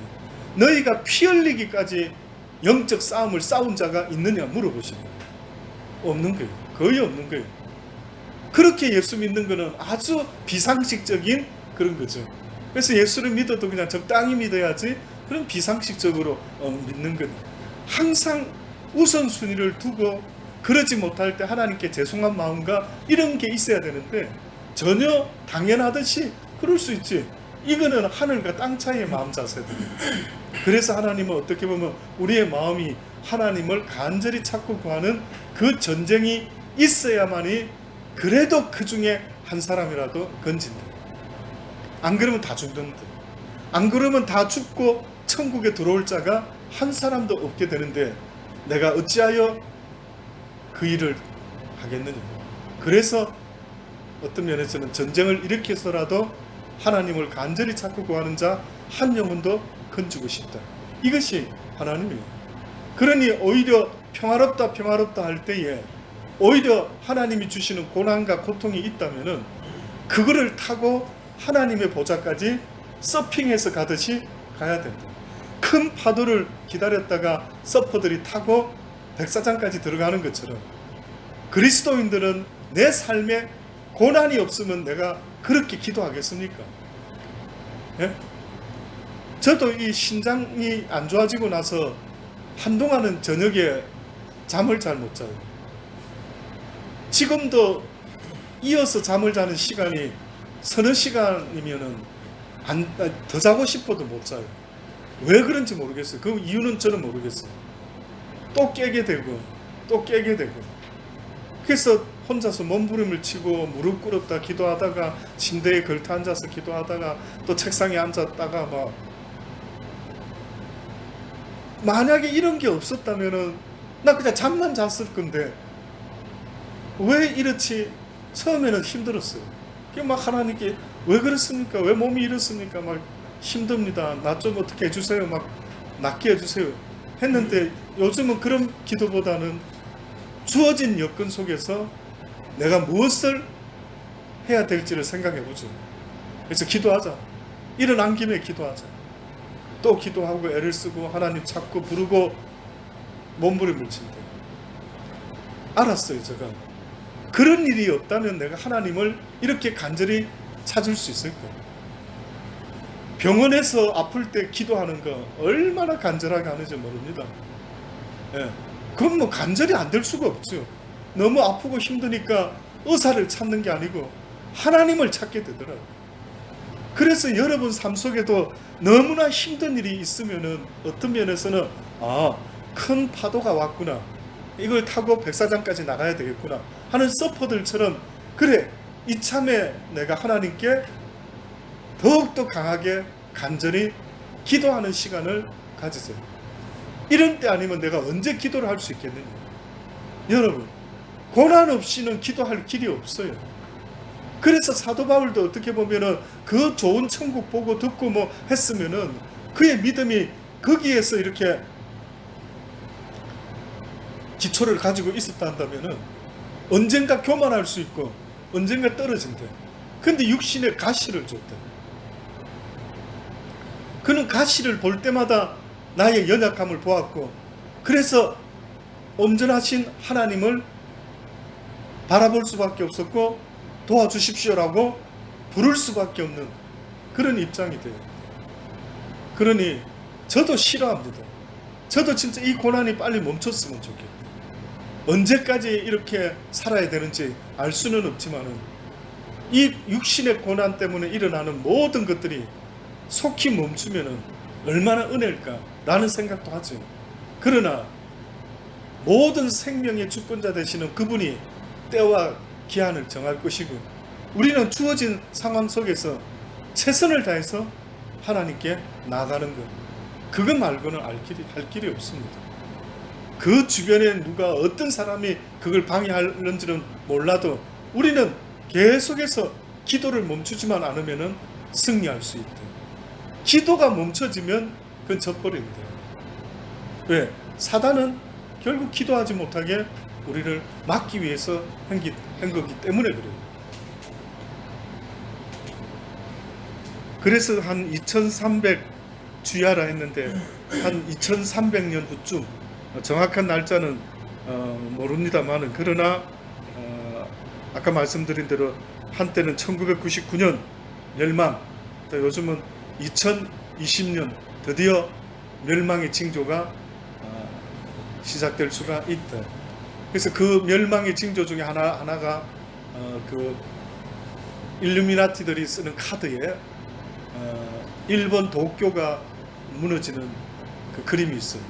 너희가 피 흘리기까지 영적 싸움을 싸운 자가 있느냐 물어보시면 없는 거예요. 거의 없는 거예요. 그렇게 예수 믿는 거는 아주 비상식적인 그런 거죠. 그래서 예수를 믿어도 그냥 적당히 믿어야지, 그런 비상식적으로 믿는 거예요. 항상 우선순위를 두고 그러지 못할 때 하나님께 죄송한 마음과 이런 게 있어야 되는데 전혀 당연하듯이 그럴 수 있지. 이거는 하늘과 땅 차이의 마음 자세들. 그래서 하나님은 어떻게 보면 우리의 마음이 하나님을 간절히 찾고 구하는 그 전쟁이 있어야만이 그래도 그 중에 한 사람이라도 건진다. 안 그러면 다 죽는다. 안 그러면 다 죽고 천국에 들어올 자가 한 사람도 없게 되는데 내가 어찌하여 그 일을 하겠느냐. 그래서 어떤 면에서는 전쟁을 일으켜서라도 하나님을 간절히 찾고 구하는 자 한 영혼도 건지고 싶다. 이것이 하나님이에요. 그러니 오히려 평화롭다 할 때에 오히려 하나님이 주시는 고난과 고통이 있다면은 그거를 타고 하나님의 보좌까지 서핑해서 가듯이 가야 된다. 큰 파도를 기다렸다가 서퍼들이 타고 백사장까지 들어가는 것처럼 그리스도인들은 내 삶에 고난이 없으면 내가 그렇게 기도하겠습니까? 예? 저도 이 신장이 안 좋아지고 나서 한동안은 저녁에 잠을 잘 못 자요. 지금도 이어서 잠을 자는 시간이 서너 시간이면은 더 자고 싶어도 못 자요. 왜 그런지 모르겠어요. 그 이유는 저는 모르겠어요. 또 깨게 되고 그래서 혼자서 몸부림을 치고 무릎 꿇었다 기도하다가 침대에 걸터 앉아서 기도하다가 또 책상에 앉았다가 만약에 이런 게 없었다면은 나 그냥 잠만 잤을 건데 왜 이렇지? 처음에는 힘들었어요. 막 하나님께 왜 그렇습니까? 왜 몸이 이렇습니까? 막 힘듭니다. 나 좀 어떻게 해주세요. 막 낫게 해주세요. 했는데 요즘은 그런 기도보다는 주어진 여건 속에서 내가 무엇을 해야 될지를 생각해보죠. 그래서 기도하자. 일어난 김에 기도하자. 또 기도하고 애를 쓰고 하나님 찾고 부르고 몸부림을 친다. 알았어요. 제가 그런 일이 없다면 내가 하나님을 이렇게 간절히 찾을 수 있을까? 병원에서 아플 때 기도하는 거 얼마나 간절하게 하는지 모릅니다. 예. 그건 뭐 간절히 안 될 수가 없죠. 너무 아프고 힘드니까 의사를 찾는 게 아니고 하나님을 찾게 되더라고요. 그래서 여러분 삶 속에도 너무나 힘든 일이 있으면은 어떤 면에서는 큰 파도가 왔구나, 이걸 타고 백사장까지 나가야 되겠구나 하는 서퍼들처럼, 그래 이참에 내가 하나님께 더욱더 강하게 간절히 기도하는 시간을 가지세요. 이런 때 아니면 내가 언제 기도를 할 수 있겠느냐. 여러분, 고난 없이는 기도할 길이 없어요. 그래서 사도 바울도 어떻게 보면은 그 좋은 천국 보고 듣고 뭐 했으면은 그의 믿음이 거기에서 이렇게 기초를 가지고 있었다 한다면은 언젠가 교만할 수 있고 언젠가 떨어진대. 근데 육신에 가시를 줬대. 그는 가시를 볼 때마다 나의 연약함을 보았고, 그래서 온전하신 하나님을 바라볼 수밖에 없었고 도와주십시오라고 부를 수밖에 없는 그런 입장이 돼요. 그러니 저도 싫어합니다. 저도 진짜 이 고난이 빨리 멈췄으면 좋겠어요. 언제까지 이렇게 살아야 되는지 알 수는 없지만은 이 육신의 고난 때문에 일어나는 모든 것들이 속히 멈추면은 얼마나 은혜일까라는 생각도 하죠. 그러나 모든 생명의 주권자 되시는 그분이 때와 기한을 정할 것이고, 우리는 주어진 상황 속에서 최선을 다해서 하나님께 나아가는 것, 그것 말고는 할 길이 없습니다. 그 주변에 누가 어떤 사람이 그걸 방해하는지는 몰라도 우리는 계속해서 기도를 멈추지만 않으면 승리할 수 있다. 기도가 멈춰지면 그건 져버린다. 왜? 사단은 결국 기도하지 못하게 우리를 막기 위해서 한 거기 때문에 그래요. 그래서 한 2300 주야라 했는데 한 2300년 후쯤, 정확한 날짜는 모릅니다만은, 그러나 아까 말씀드린 대로 한때는 1999년 멸망, 또 요즘은 2020년 드디어 멸망의 징조가 시작될 수가 있다. 그래서 그 멸망의 징조 중에 하나가 그 일루미나티들이 쓰는 카드에 일본 도쿄가 무너지는 그 그림이 있어요.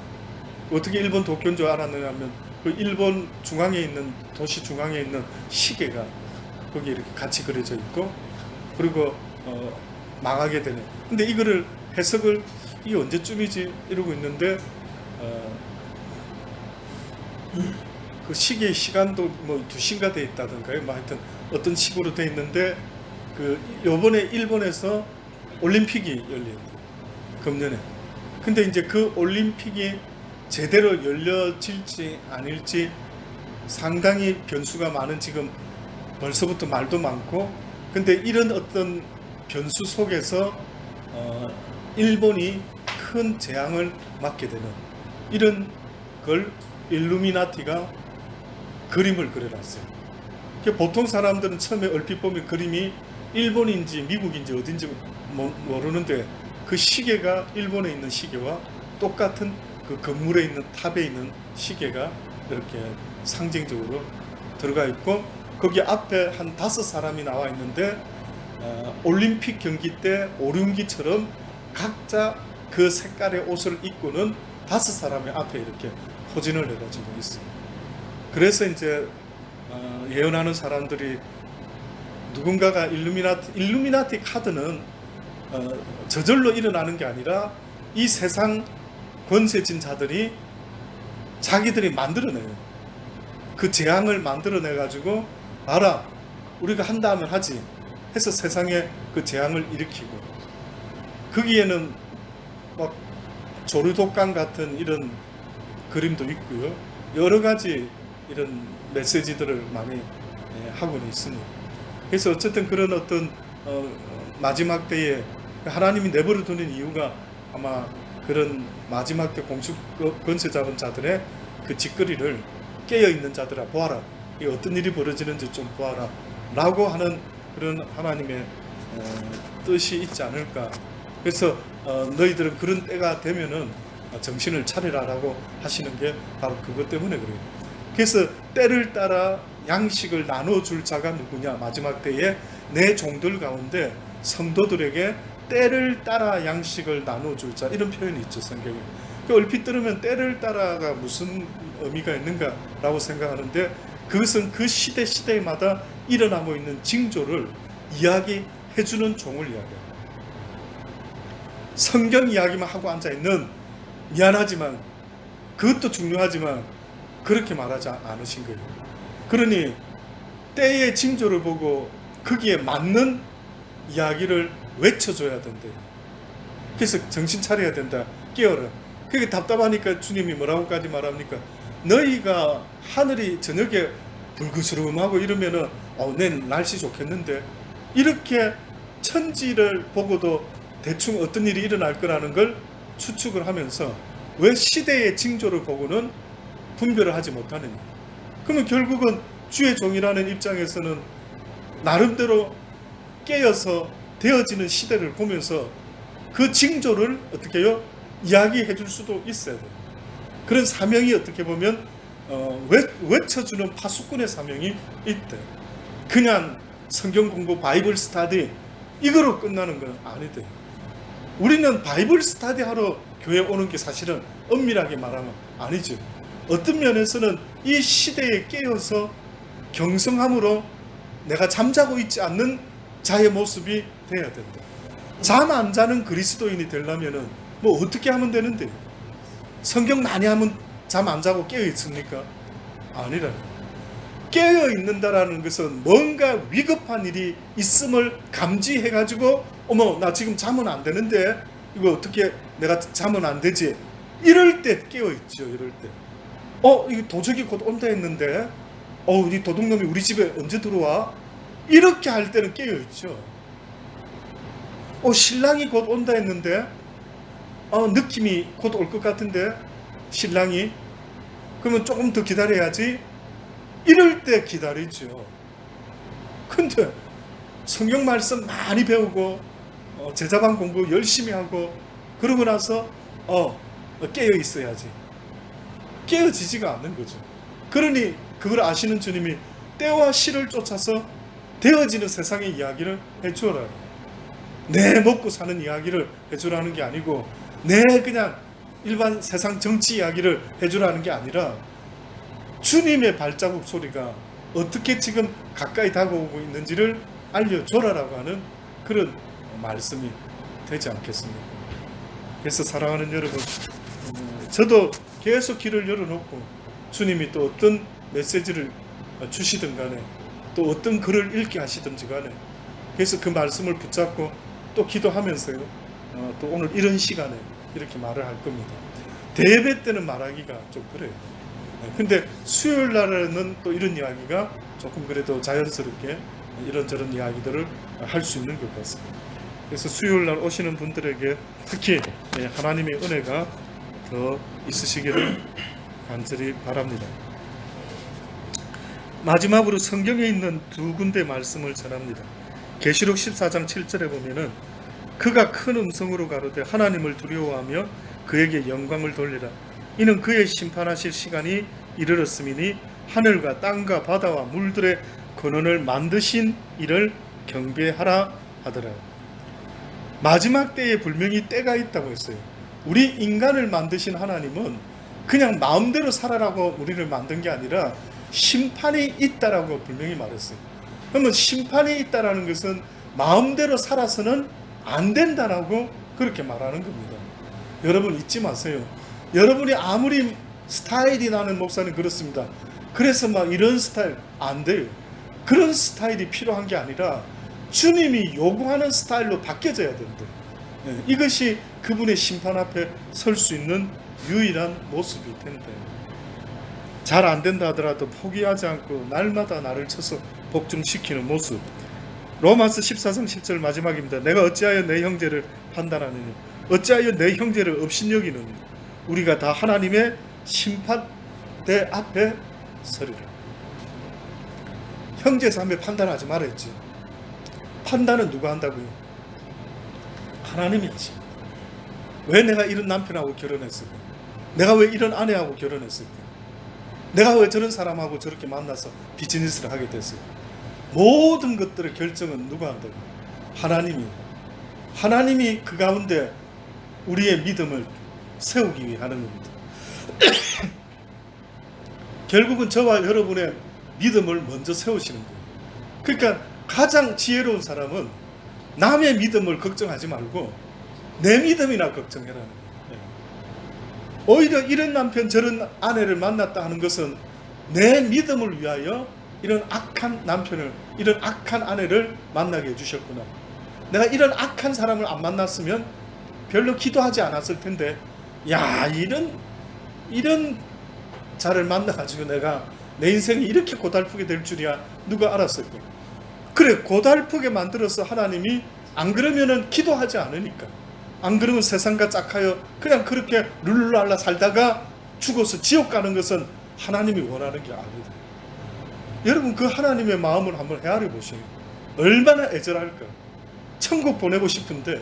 어떻게 일본 도쿄인 줄 알았느냐 하면 그 일본 중앙에 있는, 도시 중앙에 있는 시계가 거기 이렇게 같이 그려져 있고, 그리고 망하게 되네. 근데 이거를 해석을 이게 언제쯤이지 이러고 있는데 그 시계의 시간도 뭐 2시인가 돼 있다던가요. 뭐 하여튼 어떤 식으로 돼 있는데, 그 요번에 일본에서 올림픽이 열려요. 금년에. 근데 이제 그 올림픽이 제대로 열려질지 아닐지 상당히 변수가 많은, 지금 벌써부터 말도 많고, 근데 이런 어떤 변수 속에서 일본이 큰 재앙을 맞게 되는 이런 걸 일루미나티가 그림을 그려놨어요. 보통 사람들은 처음에 얼핏 보면 그림이 일본인지 미국인지 어딘지 모르는데, 그 시계가 일본에 있는 시계와 똑같은 그 건물에 있는 탑에 있는 시계가 이렇게 상징적으로 들어가 있고, 거기 앞에 한 5사람이 나와 있는데 올림픽 경기 때 오륜기처럼 각자 그 색깔의 옷을 입고는 5사람의 앞에 이렇게 포진을 해가지고 있어요. 그래서 이제 예언하는 사람들이, 누군가가 일루미나티 카드는 저절로 일어나는 게 아니라 이 세상 권세진 자들이 자기들이 만들어내요. 그 재앙을 만들어내가지고, 알아, 우리가 한다 하면 하지 해서 세상에 그 재앙을 일으키고, 거기에는 막 조류독감 같은 이런 그림도 있고요. 여러 가지 이런 메시지들을 많이 하고는 있습니다. 그래서 어쨌든 그런 어떤 마지막 때에 하나님이 내버려 두는 이유가 아마 그런 마지막 때 공수 권세 잡은 자들의 그 짓거리를 깨어있는 자들아 보아라, 이 어떤 일이 벌어지는지 좀 보아라 라고 하는 그런 하나님의 뜻이 있지 않을까 그래서 너희들은 그런 때가 되면은 정신을 차리라라고 하시는 게 바로 그것 때문에 그래요. 그래서 때를 따라 양식을 나눠줄 자가 누구냐? 마지막 때에 내 종들 가운데 성도들에게 때를 따라 양식을 나눠줄 자, 이런 표현이 있죠, 성경에. 얼핏 들으면 때를 따라가 무슨 의미가 있는가라고 생각하는데, 그것은 그 시대마다 일어나고 있는 징조를 이야기해주는 종을 이야기해요. 성경 이야기만 하고 앉아있는, 미안하지만 그것도 중요하지만 그렇게 말하지 않으신 거예요. 그러니 때의 징조를 보고 거기에 맞는 이야기를 외쳐줘야 된대요. 그래서 정신 차려야 된다, 깨어라. 그게 답답하니까 주님이 뭐라고까지 말합니까? 너희가 하늘이 저녁에 불그스름하고 이러면은 내 날씨 좋겠는데, 이렇게 천지를 보고도 대충 어떤 일이 일어날 거라는 걸 추측을 하면서 왜 시대의 징조를 보고는 분별을 하지 못하느냐? 그러면 결국은 주의 종이라는 입장에서는 나름대로 깨어서 되어지는 시대를 보면서 그 징조를 어떻게 해요? 이야기해 줄 수도 있어야 돼요. 그런 사명이 어떻게 보면 외쳐주는 파수꾼의 사명이 있대. 그냥 성경 공부, 바이블 스터디 이거로 끝나는 건 아니대. 우리는 바이블 스터디 하러 교회 오는 게 사실은 엄밀하게 말하면 아니죠. 어떤 면에서는 이 시대에 깨어서 경성함으로 내가 잠자고 있지 않는 자의 모습이 돼야 된다. 잠 안 자는 그리스도인이 되려면은 뭐 어떻게 하면 되는데? 성경 많이 하면 잠 안 자고 깨어 있습니까? 아니라. 깨어 있는다라는 것은 뭔가 위급한 일이 있음을 감지해가지고, 어머, 나 지금 자면 안 되는데 이거 어떻게 내가 자면 안 되지? 이럴 때 깨어 있죠. 이럴 때. 이 도적이 곧 온다 했는데, 이 도둑놈이 우리 집에 언제 들어와? 이렇게 할 때는 깨어 있죠. 신랑이 곧 온다 했는데, 느낌이 곧 올 것 같은데, 신랑이, 그러면 조금 더 기다려야지. 이럴 때 기다리죠. 근데 성경 말씀 많이 배우고 제자반 공부 열심히 하고 그러고 나서 깨어 있어야지. 깨어지지가 않는 거죠. 그러니 그걸 아시는 주님이 때와 시를 쫓아서 되어지는 세상의 이야기를 해주어라. 내 먹고 사는 이야기를 해주라는 게 아니고, 내 그냥 일반 세상 정치 이야기를 해주라는 게 아니라, 주님의 발자국 소리가 어떻게 지금 가까이 다가오고 있는지를 알려줘라라고 하는 그런 말씀이 되지 않겠습니까? 그래서 사랑하는 여러분, 저도 계속 길을 열어놓고 주님이 또 어떤 메시지를 주시든 간에, 또 어떤 글을 읽게 하시든지 간에, 그래서 그 말씀을 붙잡고 또 기도하면서요, 또 오늘 이런 시간에 이렇게 말을 할 겁니다. 대예배 때는 말하기가 좀 그래요. 근데 수요일 날에는 또 이런 이야기가 조금 그래도 자연스럽게 이런저런 이야기들을 할 수 있는 것 같습니다. 그래서 수요일 날 오시는 분들에게 특히 하나님의 은혜가 더 있으시기를 간절히 바랍니다. 마지막으로 성경에 있는 두 군데 말씀을 전합니다. 계시록 14장 7절에 보면은 그가 큰 음성으로 가로되 하나님을 두려워하며 그에게 영광을 돌리라. 이는 그의 심판하실 시간이 이르렀음이니 하늘과 땅과 바다와 물들의 근원을 만드신 이를 경배하라 하더라. 마지막 때에 분명히 때가 있다고 했어요. 우리 인간을 만드신 하나님은 그냥 마음대로 살아라고 우리를 만든 게 아니라 심판이 있다라고 분명히 말했어요. 그러면 심판이 있다라는 것은 마음대로 살아서는 안 된다라고 그렇게 말하는 겁니다. 여러분 잊지 마세요. 여러분이 아무리 스타일이 나는 목사는 그렇습니다, 그래서 막 이런 스타일 안 돼요. 그런 스타일이 필요한 게 아니라 주님이 요구하는 스타일로 바뀌어져야 된다. 이것이 그분의 심판 앞에 설 수 있는 유일한 모습이 된다. 잘 안 된다 하더라도 포기하지 않고 날마다 나를 쳐서 복종시키는 모습. 로마서 14장 10절 마지막입니다. 내가 어찌하여 내 형제를 판단하느냐, 어찌하여 내 형제를 업신여기느냐. 우리가 다 하나님의 심판대 앞에 서리라. 형제 자매 판단하지 말았지. 판단은 누가 한다고요? 하나님이 하십니다. 왜 내가 이런 남편하고 결혼했을까? 내가 왜 이런 아내하고 결혼했을까? 내가 왜 저런 사람하고 저렇게 만나서 비즈니스를 하게 됐을까? 모든 것들의 결정은 누가 한다고? 하나님이 그 가운데 우리의 믿음을 세우기 위해 하는 겁니다. 결국은 저와 여러분의 믿음을 먼저 세우시는 거예요. 그러니까 가장 지혜로운 사람은 남의 믿음을 걱정하지 말고 내 믿음이나 걱정해라는 거예요. 오히려 이런 남편 저런 아내를 만났다 하는 것은 내 믿음을 위하여 이런 악한 남편을, 이런 악한 아내를 만나게 해주셨구나. 내가 이런 악한 사람을 안 만났으면 별로 기도하지 않았을 텐데, 야, 이런 자를 만나가지고 내가 내 인생이 이렇게 고달프게 될 줄이야 누가 알았을까? 그래, 고달프게 만들어서 하나님이, 안 그러면은 기도하지 않으니까, 안 그러면 세상과 짝하여 그냥 그렇게 룰루랄라 살다가 죽어서 지옥 가는 것은 하나님이 원하는 게 아니다. 여러분, 그 하나님의 마음을 한번 헤아려 보세요. 얼마나 애절할까? 천국 보내고 싶은데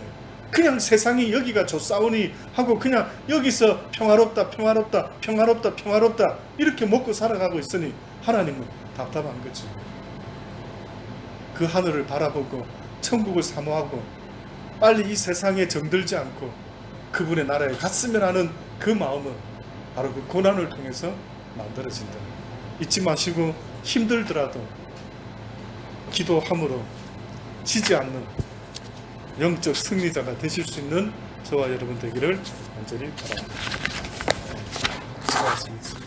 그냥 세상이 여기가 좋사오니 하고 그냥 여기서 평화롭다 이렇게 먹고 살아가고 있으니 하나님은 답답한 거지. 그 하늘을 바라보고 천국을 사모하고 빨리 이 세상에 정들지 않고 그분의 나라에 갔으면 하는 그 마음은 바로 그 고난을 통해서 만들어진다. 잊지 마시고 힘들더라도 기도함으로 지지 않는 영적 승리자가 되실 수 있는 저와 여러분 되기를 간절히 바랍니다. 고맙습니다.